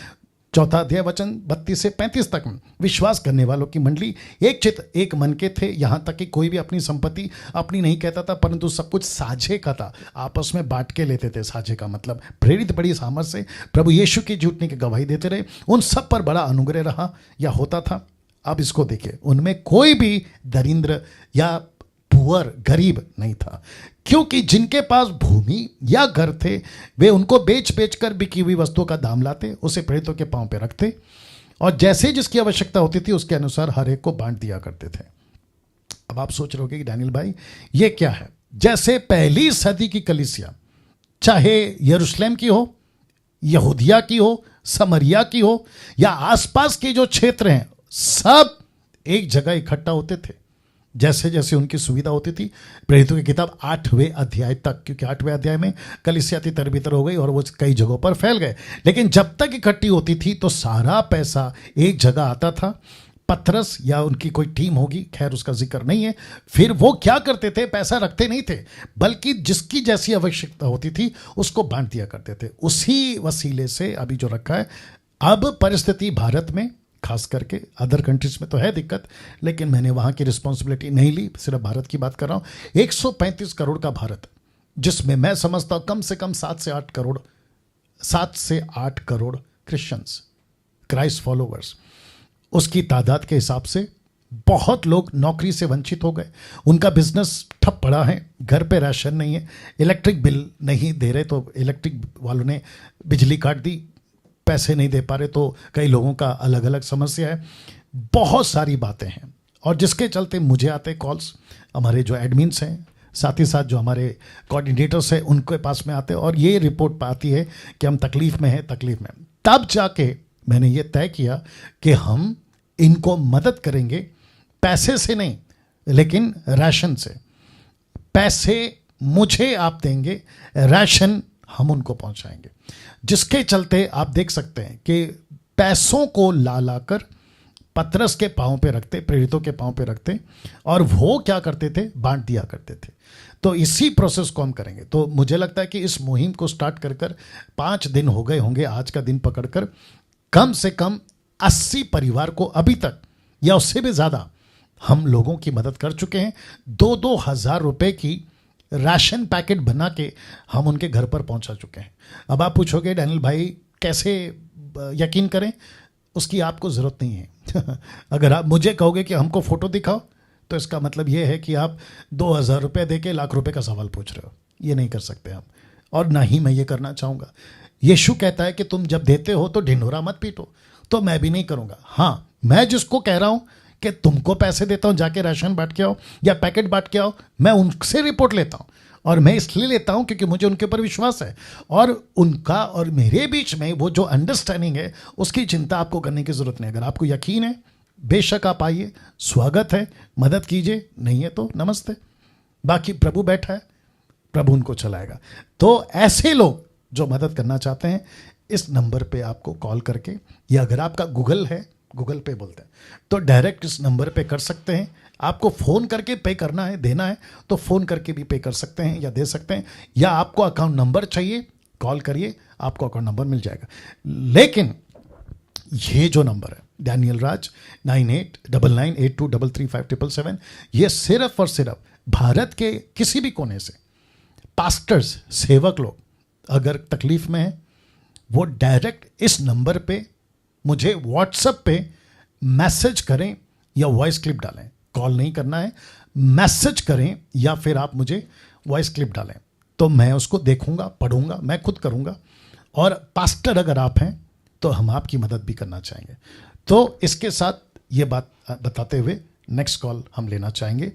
चौथा अध्याय वचन 32 से 35 तक में विश्वास करने वालों की मंडली एक चित्त एक मन के थे, यहाँ तक कि कोई भी अपनी संपत्ति अपनी नहीं कहता था, परंतु सब कुछ साझे का था, आपस में बांट के लेते थे। साझे का मतलब प्रेरित बड़ी सामर्थ से प्रभु यीशु की झूठने की गवाही देते रहे, उन सब पर बड़ा अनुग्रह रहा या होता था। अब इसको देखिए, उनमें कोई भी दरिद्र या पुअर गरीब नहीं था, क्योंकि जिनके पास भूमि या घर थे वे उनको बेच बेच कर बिकी हुई वस्तुओं का दाम लाते, उसे प्रेरितों के पांव पे रखते और जैसे जिसकी आवश्यकता होती थी उसके अनुसार हर एक को बांट दिया करते थे। अब आप सोच रहे होगे कि डैनियल भाई ये क्या है? जैसे पहली सदी की कलीसिया, चाहे यरूशलेम की हो, यहूदिया की हो, समरिया की हो या आसपास के जो क्षेत्र हैं, सब एक जगह इकट्ठा होते थे जैसे जैसे उनकी सुविधा होती थी। प्रेरितों की किताब 8वें अध्याय तक, क्योंकि 8वें अध्याय में कलीसिया तितर बितर हो गई और वो कई जगहों पर फैल गए, लेकिन जब तक इकट्ठी होती थी तो सारा पैसा एक जगह आता था। पतरस या उनकी कोई टीम होगी, खैर उसका जिक्र नहीं है, फिर वो क्या करते थे, पैसा रखते नहीं थे, बल्कि जिसकी जैसी आवश्यकता होती थी उसको बांट दिया करते थे। उसी वसीले से अभी जो रखा है, अब परिस्थिति भारत में, खास करके अदर कंट्रीज में तो है दिक्कत, लेकिन मैंने वहाँ की रिस्पॉन्सिबिलिटी नहीं ली, सिर्फ भारत की बात कर रहा हूँ। 135 करोड़ का भारत, जिसमें मैं समझता हूँ कम से कम 7 से 8 करोड़ क्रिश्चियंस, क्राइस्ट फॉलोवर्स, उसकी तादाद के हिसाब से बहुत लोग नौकरी से वंचित हो गए, उनका बिजनेस ठप पड़ा है, घर पे राशन नहीं है, इलेक्ट्रिक बिल नहीं दे रहे तो इलेक्ट्रिक वालों ने बिजली काट दी, पैसे नहीं दे पा रहे तो कई लोगों का अलग अलग समस्या है, बहुत सारी बातें हैं। और जिसके चलते मुझे आते कॉल्स, हमारे जो एडमिन्स हैं, साथ ही साथ जो हमारे कोऑर्डिनेटर्स हैं, उनके पास में आते हैं और ये रिपोर्ट आती है कि हम तकलीफ़ में हैं, तकलीफ़ में। तब जाके मैंने ये तय किया कि हम इनको मदद करेंगे, पैसे से नहीं लेकिन राशन से। पैसे मुझे आप देंगे, राशन हम उनको पहुंचाएंगे, जिसके चलते आप देख सकते हैं कि पैसों को ला लाकर पतरस के पांव पे रखते, प्रेरितों के पांव पे रखते और वो क्या करते थे, बांट दिया करते थे। तो इसी प्रोसेस को हम करेंगे। तो मुझे लगता है कि इस मुहिम को स्टार्ट कर 5 दिन हो गए होंगे, आज का दिन पकड़कर कम से कम 80 परिवार को अभी तक या उससे भी ज़्यादा हम लोगों की मदद कर चुके हैं। 2-2 हज़ार रुपए की राशन पैकेट बना के हम उनके घर पर पहुंचा चुके हैं। अब आप पूछोगे डैनियल भाई कैसे यकीन करें, उसकी आपको ज़रूरत नहीं है। अगर आप मुझे कहोगे कि हमको फ़ोटो दिखाओ तो इसका मतलब ये है कि आप 2000 रुपये दे के लाख रुपए का सवाल पूछ रहे हो। ये नहीं कर सकते हम, और ना ही मैं ये करना चाहूँगा। यीशु कहता है कि तुम जब देते हो तो ढिंढोरा मत पीटो, तो मैं भी नहीं करूँगा। हाँ, मैं जिसको कह रहा हूँ कि तुमको पैसे देता हूँ, जाके राशन बांट के आओ या पैकेट बांट के आओ, मैं उनसे रिपोर्ट लेता हूँ। और मैं इसलिए लेता हूँ क्योंकि मुझे उनके ऊपर विश्वास है, और उनका और मेरे बीच में वो जो अंडरस्टैंडिंग है उसकी चिंता आपको करने की ज़रूरत नहीं। अगर आपको यकीन है बेशक आप आइए, स्वागत है, मदद कीजिए, नहीं है तो नमस्ते। बाकी प्रभु बैठा है, प्रभु उनको चलाएगा। तो ऐसे लोग जो मदद करना चाहते हैं, इस नंबर पे आपको कॉल करके, या अगर आपका गूगल है, गूगल पे बोलते हैं, तो डायरेक्ट इस नंबर पे कर सकते हैं। आपको फ़ोन करके पे करना है, देना है तो फ़ोन करके भी पे कर सकते हैं या दे सकते हैं, या आपको अकाउंट नंबर चाहिए, कॉल करिए, आपको अकाउंट नंबर मिल जाएगा। लेकिन ये जो नंबर है डैनियल राज 989982335777, ये सिर्फ और सिर्फ भारत के किसी भी कोने से पास्टर्स, सेवक लोग अगर तकलीफ में हैं, वो डायरेक्ट इस नंबर पे मुझे व्हाट्सएप पे मैसेज करें या वॉइस क्लिप डालें। कॉल नहीं करना है, मैसेज करें या फिर आप मुझे वॉइस क्लिप डालें, तो मैं उसको देखूंगा, पढ़ूंगा, मैं खुद करूंगा। और पास्टर अगर आप हैं तो हम आपकी मदद भी करना चाहेंगे। तो इसके साथ ये बात बताते हुए नेक्स्ट कॉल हम लेना चाहेंगे,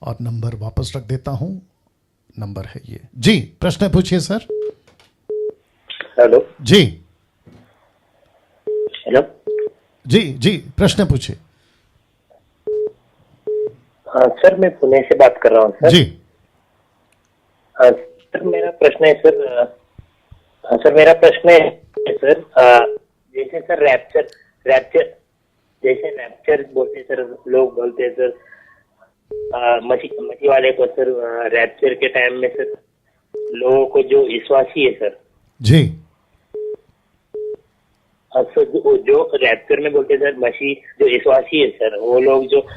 और नंबर वापस रख देता हूं। नंबर है ये। जी, प्रश्न पूछिए सर। हेलो जी। हेलो जी, प्रश्न पूछिए। हाँ सर, मैं पुणे से बात कर रहा हूँ सर। जी। हाँ सर, मेरा प्रश्न है सर। मेरा प्रश्न है सर, जैसे सर रैप्चर बोलते सर, लोग बोलते हैं सर, मसीह वाले को सर, रैप्चर के टाइम में सर लोगों को जो विश्वासी है सर जी, सर जो रैप्चर में बोलते हैं सर, मसीह जो विश्वासी है सर, वो लोग जो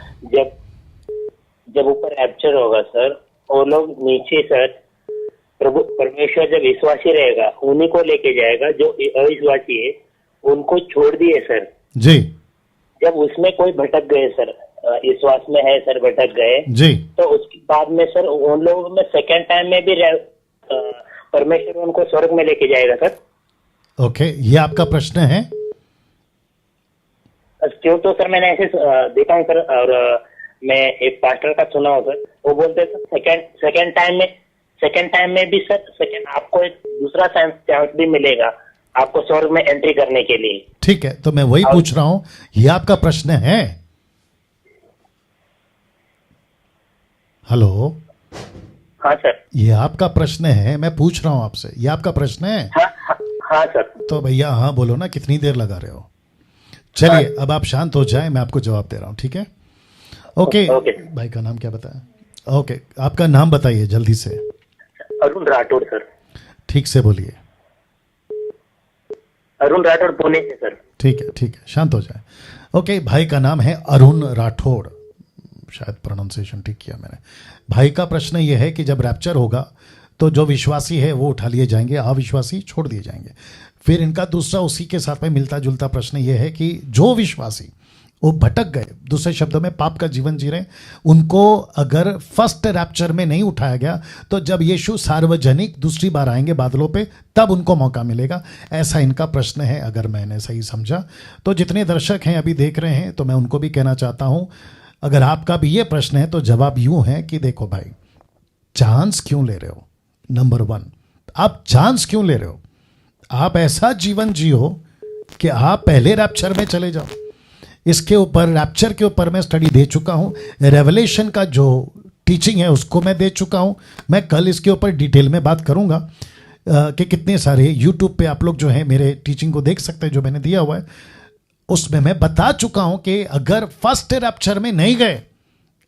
जब ऊपर रैप्चर होगा सर, वो लोग नीचे सर प्रभु परमेश्वर जब विश्वासी रहेगा उन्हीं को लेके जाएगा, जो अविश्वासी है उनको छोड़ दिए सर जी। जब उसमें कोई भटक गए सर, विश्वास में है सर, भटक गए जी, तो उसके बाद में सर उन लोगों में सेकेंड टाइम में भी परमेश्वर उनको स्वर्ग में लेके जाएगा सर। ओके, ये आपका प्रश्न है? क्यों तो सर मैंने ऐसे देखा है सर, और मैं एक पास्टर का सुना हूँ सर, वो बोलते हैं सर सेकेंड टाइम में भी सर आपको एक दूसरा चांस भी मिलेगा आपको स्वर्ग में एंट्री करने के लिए। ठीक है, तो मैं वही पूछ रहा हूं, ये आपका प्रश्न है? हेलो, हाँ सर। ये आपका प्रश्न है? मैं पूछ रहा हूं आपसे, ये आपका प्रश्न है? हाँ सर। तो भैया हाँ बोलो ना, कितनी देर लगा रहे हो? चलिए अब आप शांत हो जाए, मैं आपको जवाब दे रहा हूं, ठीक है? ओके, भाई का नाम क्या बताया? ओके, आपका नाम बताइए जल्दी से। अरुण राठौड़ सर। ठीक से बोलिए। अरुण राठौड़ पुणे से सर। ठीक है, शांत हो जाए। ओके, भाई का नाम है अरुण राठौड़, शायद प्रोनाउंसिएशन ठीक किया मैंने। भाई का प्रश्न ये है कि जब रैप्चर होगा तो जो विश्वासी है वो उठा लिए जाएंगे, अविश्वासी छोड़ दिए जाएंगे। फिर इनका दूसरा उसी के साथ में मिलता जुलता प्रश्न ये है कि जो विश्वासी वो भटक गए, दूसरे शब्दों में पाप का जीवन जी रहे, उनको अगर फर्स्ट रैप्चर में नहीं उठाया गया तो जब यीशु सार्वजनिक दूसरी बार आएंगे बादलों पे तब उनको मौका मिलेगा। ऐसा इनका प्रश्न है, अगर मैंने सही समझा। तो जितने दर्शक हैं अभी देख रहे हैं, तो मैं उनको भी कहना चाहता हूं, अगर आपका भी ये प्रश्न है तो जवाब यूं है कि देखो भाई, चांस क्यों ले रहे हो? नंबर 1, आप चांस क्यों ले रहे हो? आप ऐसा जीवन जियो कि आप पहले रैप्चर में चले जाओ। इसके ऊपर, रैप्चर के ऊपर मैं स्टडी दे चुका हूँ, रेवलेशन का जो टीचिंग है उसको मैं दे चुका हूँ। मैं कल इसके ऊपर डिटेल में बात करूँगा कि कितने सारे यूट्यूब पे आप लोग जो है मेरे टीचिंग को देख सकते हैं, जो मैंने दिया हुआ है उसमें मैं बता चुका हूँ कि अगर फर्स्ट रैप्चर में नहीं गए,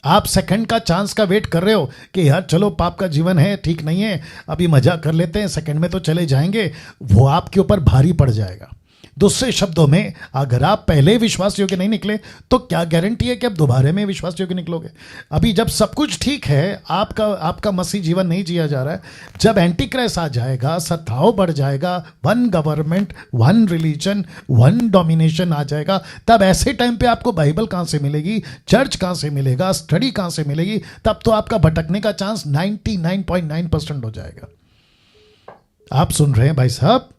आप सेकंड का चांस का वेट कर रहे हो कि यार चलो पाप का जीवन है, ठीक नहीं है, अभी मजा कर लेते हैं, सेकंड में तो चले जाएंगे, वो आपके ऊपर भारी पड़ जाएगा। दूसरे शब्दों में, अगर आप पहले विश्वास योग्य नहीं निकले तो क्या गारंटी है कि आप दोबारा में विश्वास योग्य निकलोगे? अभी जब सब कुछ ठीक है, आपका मसीह जीवन नहीं जिया जा रहा है, जब एंटी क्राइस्ट आ जाएगा, सत्ताव बढ़ जाएगा, 1 गवर्नमेंट, 1 रिलीजन, 1 डोमिनेशन आ जाएगा, तब ऐसे टाइम पे आपको बाइबल कहाँ से मिलेगी, चर्च कहाँ से मिलेगा, स्टडी कहाँ से मिलेगी? तब तो आपका भटकने का चांस 99.9% हो जाएगा। आप सुन रहे हैं भाई साहब?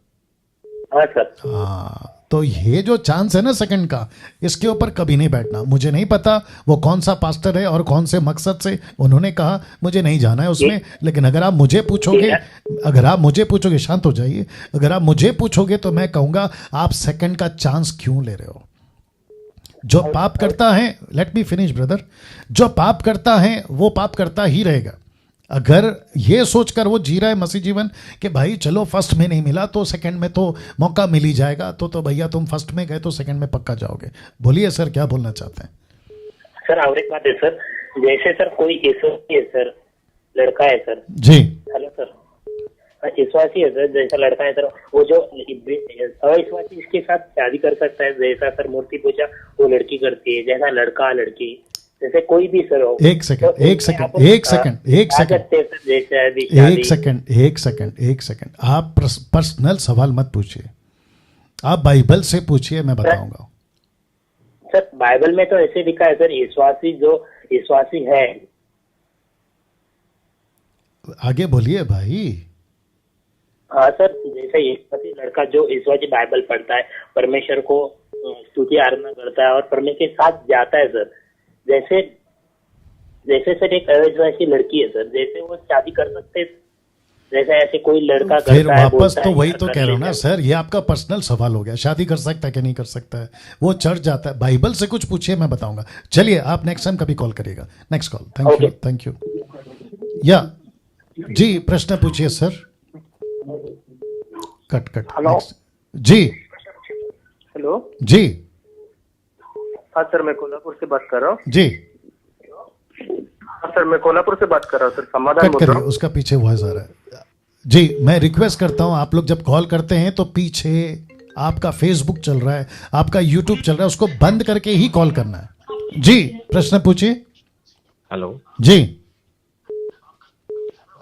हाँ, तो ये जो चांस है ना सेकंड का, इसके ऊपर कभी नहीं बैठना। मुझे नहीं पता वो कौन सा पास्टर है और कौन से मकसद से उन्होंने कहा, मुझे नहीं जाना है उसमें। लेकिन अगर आप मुझे पूछोगे, शांत हो जाइए, अगर आप मुझे पूछोगे तो मैं कहूंगा आप सेकंड का चांस क्यों ले रहे हो? जो पाप करता है, लेट मी फिनिश ब्रदर, जो पाप करता है वो पाप करता ही रहेगा। अगर ये सोचकर वो जी रहा है मसीह जीवन कि भाई चलो फर्स्ट में नहीं मिला तो सेकंड में तो मौका मिल ही जाएगा, तो भैया तुम फर्स्ट में गए तो सेकंड में पक्का जाओगे। बोलिए सर, क्या बोलना चाहते हैं? सर और एक बात है सर, जैसे सर कोई विश्वासी है सर, लड़का है सर जी, हेलो सर, विश्वासी है सर, जैसा लड़का है सर, वो जो अविश्वासी इसके साथ शादी कर सकता है, जैसा सर मूर्ति पूजा वो लड़की करती है, जैसा लड़का लड़की, जैसे कोई भी सर हो। एक सेकंड, आप पर्सनल सवाल मत पूछिए, आप बाइबल से पूछिए, मैं बताऊंगा। सर बाइबल में तो ऐसे लिखा है सर, विश्वासी है। आगे बोलिए भाई। हाँ सर, जैसे विश्वासी लड़का जो विश्वासी बाइबल पढ़ता है, परमेश्वर को स्तुति आराधना करता है और परमेश्वर के साथ जाता है सर, जैसे सर एक अविश्वासी लड़की है सर, जैसे वो शादी कर सकते हैं, जैसे ऐसे कोई लड़का फिर करता है, वापस तो वही तो कह रहा हूँ ना सर, ये आपका पर्सनल सवाल हो गया। शादी कर सकता है कि नहीं कर सकता है, वो चर्च जाता है, बाइबल से कुछ पूछिए, मैं बताऊंगा। चलिए आप नेक्स्ट टाइम कभी कॉल करिएगा। Next call, thank you. या जी, प्रश्न पूछिए सर। कट। हेलो जी, हेलो जी, हाँ सर, मैं कोल्हापुर से बात कर रहा हूँ। जी हाँ सर, मैं कोल्हापुर से बात कर रहा हूँ सर, समाधान बोल रहा हूँ। उसका पीछे वॉइस आ रहा है। जी, मैं रिक्वेस्ट करता हूँ आप लोग जब कॉल करते हैं तो पीछे आपका फेसबुक चल रहा है, आपका यूट्यूब चल रहा है, उसको बंद करके ही कॉल करना है। जी, प्रश्न पूछिए। हेलो जी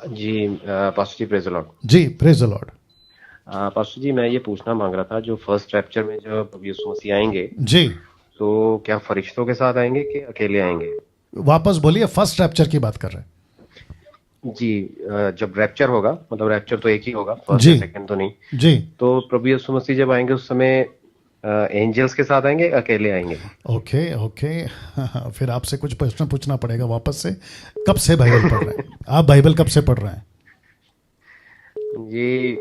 जी, पास्टर जी प्रेज द लॉर्ड। जी, प्रेज द लॉर्ड। पास्टर जी, मैं ये पूछना मांग रहा था, जो फर्स्ट रैप्चर में जब प्रभु यीशु मसीह आएंगे जी, तो क्या फरिश्तों के साथ आएंगे कि अकेले आएंगे? वापस बोलिए, फर्स्ट रैप्चर की बात कर रहे हैं जी। जब रैप्चर होगा, मतलब रैप्चर तो एक ही होगा, फर्स्ट जी। सेकंड तो नहीं, जी। तो प्रभु यीशु मसीह जब आएंगे उस समय एंजल्स के साथ आएंगे, अकेले आएंगे? Okay okay. फिर आपसे कुछ प्रश्न पूछना पड़ेगा वापस से। कब से बाइबल पढ़ रहे हैं आप? बाइबल कब से पढ़ रहे हैं? ये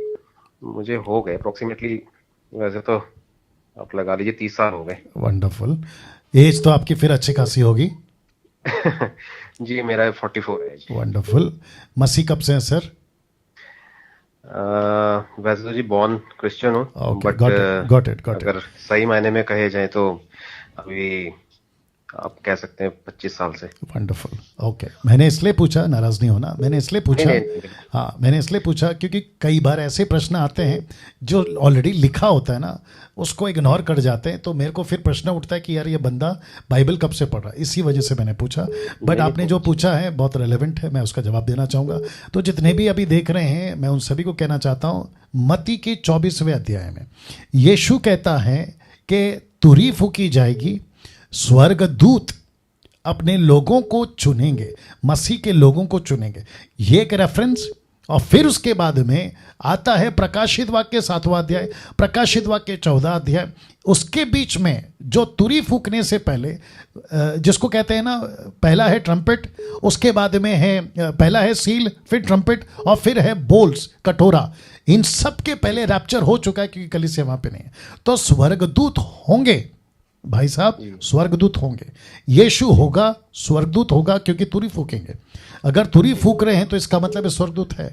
मुझे हो गए अप्रोक्सीमेटली, वैसे तो आप लगा लीजिए 30 साल हो गए। वंडरफुल। एज तो आपकी फिर अच्छी खासी होगी। जी, मेरा 44 है जी। वंडरफुल। मसीह कब से हैं सर? वैसे तो जी बॉर्न क्रिश्चियन हूँ, Okay, बट got it. अगर सही मायने में कहे जाए तो अभी आप कह सकते हैं 25 साल से। वंडरफुल। ओके, मैंने इसलिए पूछा, नाराज नहीं होना, मैंने इसलिए पूछा, नहीं। हाँ मैंने इसलिए पूछा क्योंकि कई बार ऐसे प्रश्न आते हैं जो ऑलरेडी लिखा होता है ना, उसको इग्नोर कर जाते हैं, तो मेरे को फिर प्रश्न उठता है कि यार ये बंदा बाइबल कब से पढ़ रहा है। इसी वजह से मैंने पूछा। बट आपने जो पूछा है बहुत रेलेवेंट है, मैं उसका जवाब देना चाहूँगा। तो जितने भी अभी देख रहे हैं, मैं उन सभी को कहना चाहता हूँ, मत्ती के 24वें अध्याय में यीशु कहता है कि तुरही फूकी जाएगी, स्वर्गदूत अपने लोगों को चुनेंगे, मसीह के लोगों को चुनेंगे। ये एक रेफरेंस। और फिर उसके बाद में आता है प्रकाशित वाक्य 7वां अध्याय, प्रकाशित वाक्य 14 अध्याय। उसके बीच में जो तुरही फूकने से पहले, जिसको कहते हैं ना, पहला है ट्रम्पेट, उसके बाद में है, पहला है सील, फिर ट्रम्पेट, और फिर है बोल्स, कटोरा। इन सब के पहले रैप्चर हो चुका है क्योंकि कलीसिया वहां पे नहीं है। तो स्वर्गदूत होंगे भाई साहब, स्वर्गदूत होंगे। यीशु होगा, स्वर्गदूत होगा, क्योंकि तुरही फूकेंगे। अगर तुरही फूक रहे हैं तो इसका मतलब है स्वर्गदूत है,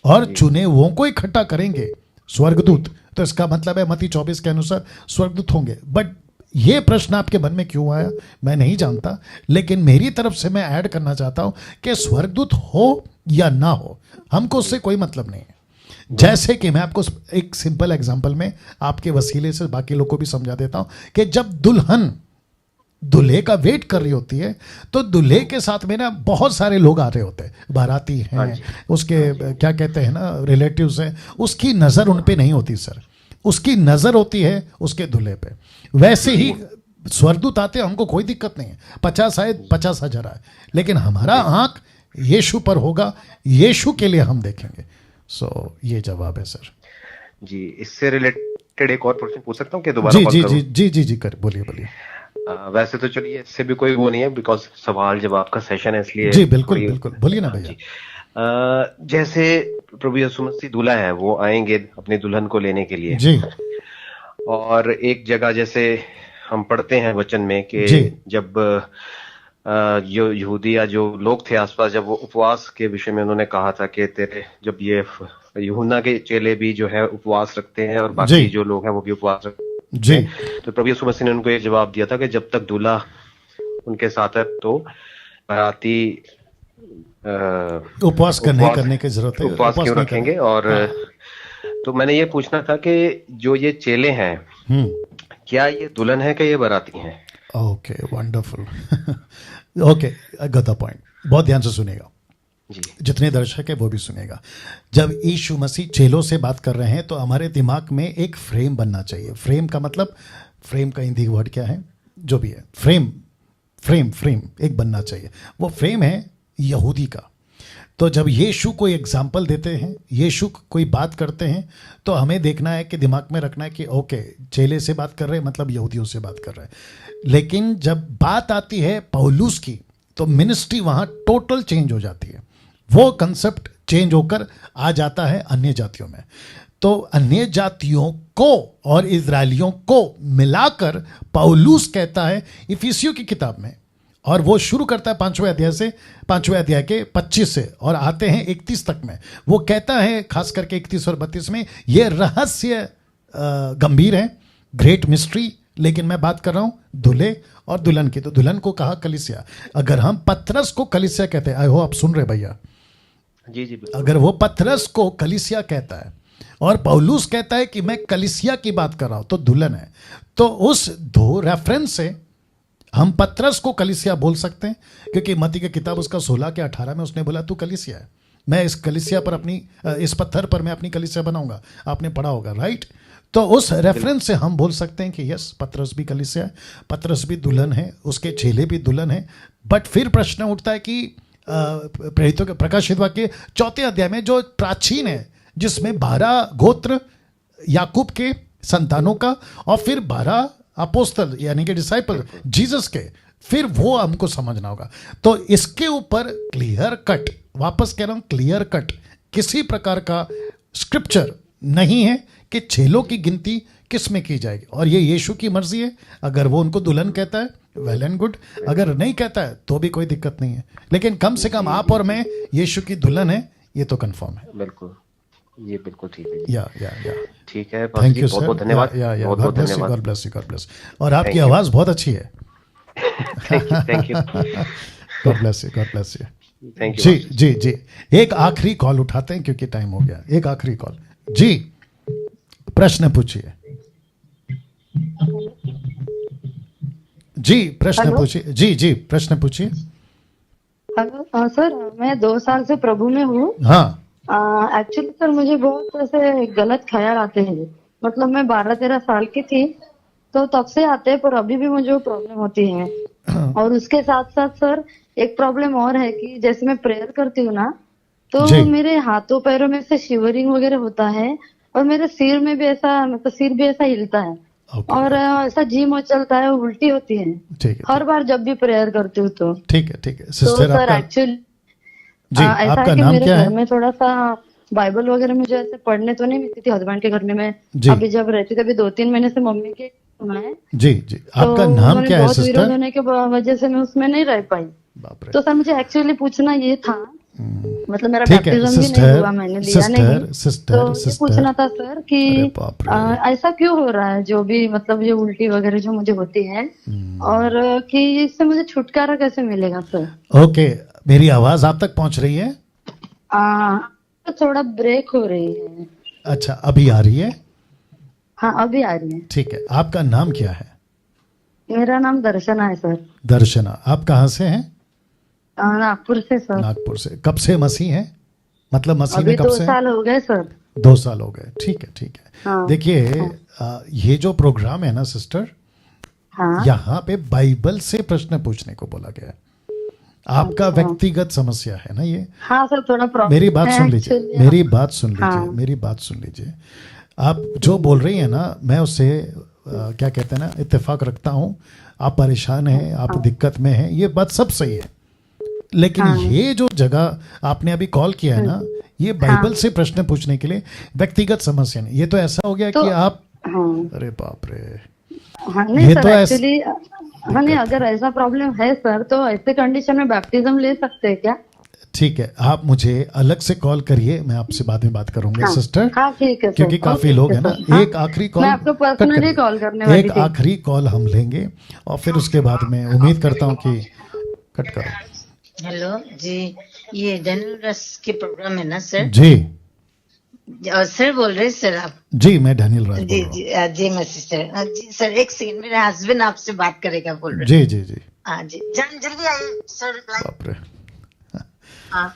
और चुने हुओं को इकट्ठा करेंगे स्वर्गदूत, तो इसका मतलब है मत्ती 24 के अनुसार स्वर्गदूत होंगे। बट ये प्रश्न आपके मन में क्यों आया मैं नहीं जानता, लेकिन मेरी तरफ से मैं ऐड करना चाहता हूं कि स्वर्गदूत हो या ना हो, हमको उससे कोई मतलब नहीं है। जैसे कि मैं आपको एक सिंपल एग्जांपल में आपके वसीले से बाकी लोग को भी समझा देता हूं कि जब दुल्हन दूल्हे का वेट कर रही होती है, तो दूल्हे के साथ में ना बहुत सारे लोग आ रहे होते हैं, बाराती हैं, उसके क्या कहते हैं ना, रिलेटिव्स हैं। उसकी नज़र उन पे नहीं होती सर, उसकी नज़र होती है उसके दूल्हे पे। वैसे ही स्वर्गदूत आते हैं, हमको कोई दिक्कत नहीं है, 50 आए 50,000 आए, लेकिन हमारा आंख यीशु पर होगा, यीशु के लिए हम देखेंगे। ये जवाब है सर जी। इससे रिलेटेड एक और प्रश्न पूछ सकता हूँ कि दोबारा कॉल करूं? जी कर बोलिए। वैसे तो चलिए, इससे भी कोई वो नहीं है, बिकॉज सवाल जवाब का सेशन है, इसलिए जी बिल्कुल बोलिए ना भैया। जैसे प्रभु यीशु मसीह दूल्हा है, वो आएंगे अपनी दुल्हन को लेने के लिए जी, और एक जगह जैसे हम पढ़ते हैं वचन में कि जब जो यहूदी या जो लोग थे आसपास, जब वो उपवास के विषय में उन्होंने कहा था कि तेरे, जब ये यूहन्ना के चेले भी जो है उपवास रखते हैं और बाकी जो लोग हैं वो भी उपवास रखते हैं, तो प्रभु यीशु मसीह ने उनको ये जवाब दिया था कि जब तक दूल्हा उनके साथ है तो बाराती उपवास करने की जरूरत है, उपवास क्यों रखेंगे। और तो मैंने ये पूछना था कि जो ये चेले हैं, क्या ये दुल्हन है कि ये बाराती हैं? Okay, wonderful. Okay, I got the point. बहुत ध्यान से सुनेगा जी, जितने दर्शक है वो भी सुनेगा। जब यीशु मसीह चेलों से बात कर रहे हैं तो हमारे दिमाग में एक फ्रेम बनना चाहिए। फ्रेम का मतलब, फ्रेम का हिंदी वर्ड क्या है, जो भी है, फ्रेम एक बनना चाहिए। वो फ्रेम है यहूदी का। तो जब यीशु कोई एग्जाम्पल देते हैं, यीशु कोई बात करते हैं, तो हमें देखना है कि दिमाग में रखना है कि ओके, चेले से बात कर रहे हैं मतलब यहूदियों से बात कर रहे हैं। लेकिन जब बात आती है पौलुस की, तो मिनिस्ट्री वहाँ टोटल चेंज हो जाती है। वो कंसेप्ट चेंज होकर आ जाता है अन्य जातियों में। तो अन्य जातियों को और इजरायलियों को मिलाकर पौलुस कहता है इफिसियों की किताब में, और वो शुरू करता है 5वें अध्याय से, 5वें अध्याय के 25 से और आते हैं 31 तक में। वो कहता है खास करके 31 और 32 में, ये रहस्य गंभीर है, ग्रेट मिस्ट्री। लेकिन मैं बात कर रहा हूं दूल्हे और दुल्हन की। तो दुल्हन को कहा कलीसिया। अगर हम पतरस को कलीसिया कहते हैं, आई हो आप सुन रहे भैया, जी, अगर वो पतरस को कलीसिया कहता है और पौलुस कहता है कि मैं कलीसिया की बात कर रहा हूं, तो दुल्हन है। तो उस दो रेफरेंस से हम पतरस को कलीसिया बोल सकते हैं, क्योंकि मत्ती की किताब उसका 16 के 18 में उसने बोला तू कलीसिया है, मैं इस कलीसिया पर इस पत्थर पर मैं अपनी कलीसिया बनाऊंगा। आपने पढ़ा होगा, राइट? तो उस रेफरेंस से हम बोल सकते हैं कि यस, पतरस भी कलीसिया है, पतरस भी दुल्हन है, उसके चेले भी दुल्हन है। बट फिर प्रश्न उठता है कि प्रेरितों के प्रकाशित वाक्य 4 अध्याय में जो प्राचीन है, जिसमें 12 गोत्र याकूब के संतानों का और फिर 12 अपोस्तल यानी कि डिसाइपल जीसस के, फिर वो हमको समझना होगा। तो इसके ऊपर क्लियर कट, वापस कह रहा हूं, क्लियर कट किसी प्रकार का स्क्रिप्चर नहीं है कि चेलों की गिनती किस में की जाएगी। और ये यीशु की मर्जी है, अगर वो उनको दुल्हन कहता है वेल एंड गुड, अगर नहीं कहता है तो भी कोई दिक्कत नहीं है। लेकिन कम से कम आप और मैं यीशु की दुल्हन है, ये तो कंफर्म है। बिल्कुल, ये बिल्कुल ठीक है। या ठीक है, थैंक यू बहुत बहुत धन्यवाद। God bless you, God bless you, God bless. और आपकी आवाज बहुत अच्छी है। Thank you God bless you, God bless you. Thank जी यू। जी जी, एक आखिरी कॉल उठाते हैं क्योंकि टाइम हो गया। एक आखिरी कॉल। जी, प्रश्न पूछिए। जी, प्रश्न पूछिए। जी जी, प्रश्न पूछिए। हेलो सर, मैं 2 साल से प्रभु में हूँ। हाँ, एक्चुअली सर मुझे बहुत ऐसे गलत ख्याल आते हैं। मतलब मैं 12-13 साल की थी तो तब से आते हैं, पर अभी भी मुझे प्रॉब्लम होती है। और उसके साथ साथ सर एक प्रॉब्लम और है कि जैसे मैं प्रेयर करती हूँ ना, तो मेरे हाथों पैरों में से शिवरिंग वगैरह होता है, और मेरे सिर में भी ऐसा, मतलब सिर भी ऐसा हिलता है। और ऐसा जी मचलता है, उल्टी होती है। ठीक है, हर बार जब भी प्रेयर करती हूँ तो। ठीक है, ठीक है तो सिस्टर, सर एक्चुअली जी, ऐसा आपका है कि नाम मेरे क्या घर है? में थोड़ा सा बाइबल वगैरह मुझे ऐसे पढ़ने तो नहीं मिलती थी हस्बैंड के घर में। मैं अभी जब रहती थी, अभी 2-3 महीने से मम्मी के है। जी जी, आपका नाम क्या है बहुत विरोध सिस्टर? होने के वजह से मैं उसमें नहीं रह पाई। तो सर मुझे एक्चुअली पूछना ये था, मतलब मेरा बैप्टिज्म भी नहीं हुआ, मैंने लिया नहीं। तो ये पूछना था सर कि ऐसा क्यों हो रहा है, जो भी मतलब ये उल्टी वगैरह जो मुझे होती है, और कि इससे मुझे छुटकारा कैसे मिलेगा सर? ओके, मेरी आवाज आप तक पहुंच रही है? तो थोड़ा ब्रेक हो रही है। अच्छा, अभी आ रही है? हाँ, अभी आ रही है। ठीक है, आपका नाम क्या है? मेरा नाम दर्शना है सर। दर्शना, आप कहाँ से हैं? नागपुर से सर। नागपुर से। कब से मसीह हैं? मतलब मसीह में कब से? 2 साल हो गए सर। 2 साल हो गए, ठीक है, ठीक है। हाँ, देखिए, ये जो प्रोग्राम है ना सिस्टर, हाँ, यहाँ पे बाइबल से प्रश्न पूछने को बोला गया है। आपका व्यक्तिगत समस्या है ना ये? हाँ सर, थोड़ा प्रॉब्लम। मेरी बात सुन लीजिए, मेरी बात सुन लीजिए, हाँ, मेरी बात सुन लीजिए। आप जो बोल रही हैं ना, मैं उससे क्या कहते हैं ना, इत्तेफाक रखता हूँ। आप परेशान हैं, आप दिक्कत में हैं, ये बात सब सही है। लेकिन ये जो जगह आपने अभी कॉल किया है ना, ये बाइबल से प्रश्न पूछने के लिए व्यक्तिगत समस्या नहीं। ये तो ऐसा हो गया कि आप, अरे बाप रे, नहीं सर, एक्चुअली नहीं, अगर ऐसा प्रॉब्लम है सर तो ऐसे कंडीशन में बैप्टिज्म ले सकते हैं क्या? ठीक है, आप मुझे अलग से कॉल करिए, मैं आपसे बाद में बात करूंगा सिस्टर। हाँ ठीक है, क्योंकि काफी लोग हैं ना। एक आखिरी कॉल, मैं आपको पर्सनली कॉल करने वाली थी। एक आखिरी कॉल हम लेंगे और फिर उसके बाद मैं उम्मीद करता हूँ कि कट करो। हेलो जी, ये डैनियल रस के प्रोग्राम है ना सर? जी सर बोल रहे हैं सर आप? जी, मैं डैनियल राज जी जी जी, मैं सिस्टर जी। सर एक सेकंड, मेरे हस्बैंड आपसे बात करेगा बोल रहे। जी जी जी, हाँ जी, जान जल्दी आइए सर। बाप रे। हाँ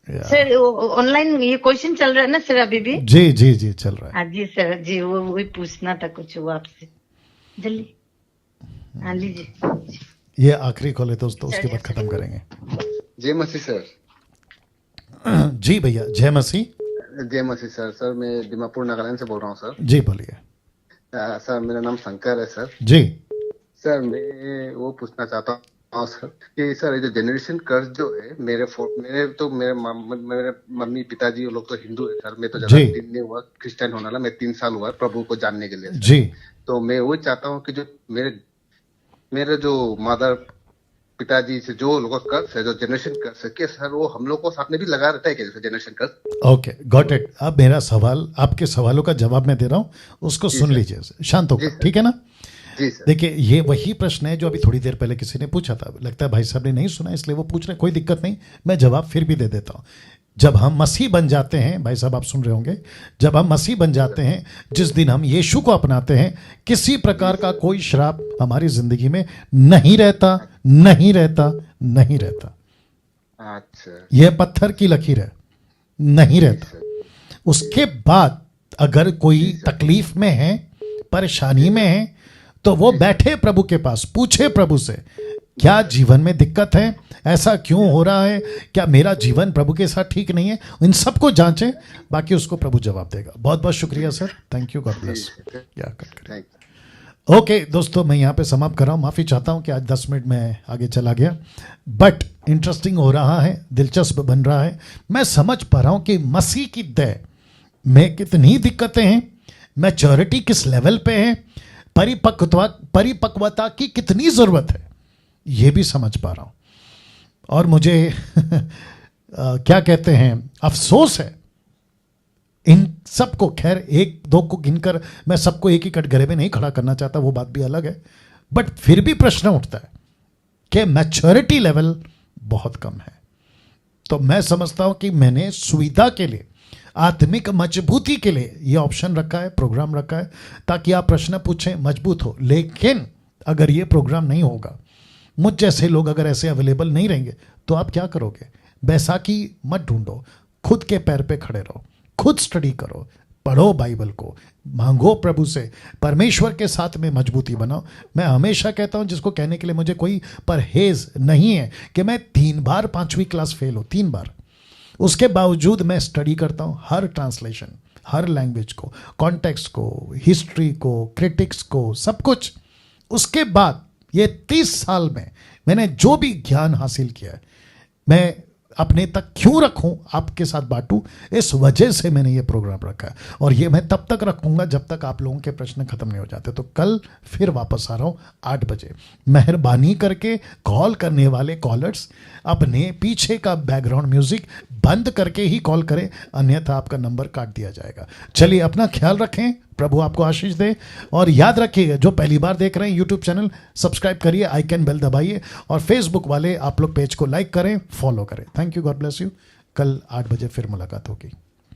सर, ऑनलाइन ये क्वेश्चन चल रहा है ना सर अभी भी? जी जी जी, चल रहा है। हाँ जी सर, जी वो वही पूछना था कुछ वो आपसे, जल्दी। हाँ लीजिए, ये आखिरी कॉल है दोस्तों, उसके बाद खत्म करेंगे। जय मसीह सर। जी भैया, जय मसीह। जय मसीह सर। सर मैं दीमापुर नागालैंड से बोल रहा हूँ सर। जी बोलिए। सर मेरा नाम शंकर है सर। जी सर, मैं वो पूछना चाहता हूँ सर कि सर ये जो जनरेशन कर्ज जो है, मेरे मम्मी पिताजी वो लोग तो हिंदू है सर। मैं तो ज्यादा दिन नहीं हुआ क्रिश्चियन होने वाला, मैं 3 साल हुआ प्रभु को जानने के लिए सर। जी, तो मैं वो चाहता हूँ कि जो मेरे जो माता पिताजी से जो लोगों का कर्ज है, जो जनरेशन कर्ज है, क्या सर वो हम लोग को साथ में भी लगा रहता है क्या, जैसे जनरेशन कर्ज? Okay, got it. अब मेरा सवाल, आपके सवालों का जवाब मैं दे रहा हूँ, उसको सुन लीजिए शांत होकर, ठीक है ना? जी सर। देखिए, ये वही प्रश्न है जो अभी थोड़ी देर पहले किसी ने पूछा था। लगता है भाई साहब ने नहीं सुना, इसलिए वो पूछ रहे। कोई दिक्कत नहीं, मैं जवाब फिर भी दे देता हूँ। जब हम मसीह बन जाते हैं, भाई साहब आप सुन रहे होंगे, जब हम मसीह बन जाते हैं, जिस दिन हम यीशु को अपनाते हैं, किसी प्रकार का कोई श्राप हमारी जिंदगी में नहीं रहता, नहीं रहता, नहीं रहता। अच्छा, यह पत्थर की लकीर है, नहीं रहता। उसके बाद अगर कोई तकलीफ में है, परेशानी में है, तो वो बैठे प्रभु के पास, पूछे प्रभु से क्या जीवन में दिक्कत है, ऐसा क्यों हो रहा है, क्या मेरा जीवन प्रभु के साथ ठीक नहीं है, इन सबको जांचें, बाकी उसको प्रभु जवाब देगा। बहुत बहुत शुक्रिया sir, thank you, God bless. या कट करें। ओके दोस्तों, मैं यहाँ पे समाप्त कर रहा हूँ। माफ़ी चाहता हूँ कि आज 10 मिनट में आगे चला गया, बट इंटरेस्टिंग हो रहा है, दिलचस्प बन रहा है। मैं समझ पा रहा हूँ कि मसीह की दया में कितनी दिक्कतें हैं, मैच्योरिटी किस लेवल पे है, परिपक्वता की कितनी ज़रूरत है, ये भी समझ पा रहा हूँ। और मुझे क्या कहते हैं, अफसोस है इन सबको। खैर एक दो को गिनकर मैं सबको एक ही कटघरे में नहीं खड़ा करना चाहता, वो बात भी अलग है, बट फिर भी प्रश्न उठता है कि मैच्योरिटी लेवल बहुत कम है। तो मैं समझता हूं कि मैंने सुविधा के लिए, आत्मिक मजबूती के लिए ये ऑप्शन रखा है, प्रोग्राम रखा है, ताकि आप प्रश्न पूछें, मजबूत हो। लेकिन अगर ये प्रोग्राम नहीं होगा, मुझ जैसे लोग अगर ऐसे अवेलेबल नहीं रहेंगे, तो आप क्या करोगे? बैसाखी मत ढूंढो, खुद के पैर पे खड़े रहो, खुद स्टडी करो, पढ़ो बाइबल को, मांगो प्रभु से, परमेश्वर के साथ में मजबूती बनाओ। मैं हमेशा कहता हूं, जिसको कहने के लिए मुझे कोई परहेज नहीं है, कि मैं 3 बार 5वीं क्लास फेल हूं, 3 बार, उसके बावजूद मैं स्टडी करता हूं हर ट्रांसलेशन, हर लैंग्वेज को, कॉन्टेक्स्ट को, हिस्ट्री को, क्रिटिक्स को, सब कुछ। उसके बाद ये 30 साल में मैंने जो भी ज्ञान हासिल किया है, मैं अपने तक क्यों रखूं, आपके साथ बांटूं, इस वजह से मैंने ये प्रोग्राम रखा है। और ये मैं तब तक रखूंगा जब तक आप लोगों के प्रश्न खत्म नहीं हो जाते। तो कल फिर वापस आ रहा हूं 8 बजे। मेहरबानी करके कॉल करने वाले कॉलर्स अपने पीछे का बैकग्राउंड म्यूजिक बंद करके ही कॉल करें, अन्यथा आपका नंबर काट दिया जाएगा। चलिए, अपना ख्याल रखें, प्रभु आपको आशीष दे। और याद रखिएगा, जो पहली बार देख रहे हैं यूट्यूब चैनल, सब्सक्राइब करिए, आइकन बेल दबाइए, और फेसबुक वाले आप लोग पेज को लाइक करें, फॉलो करें। Thank you, God bless you. कल 8 बजे फिर मुलाकात होगी।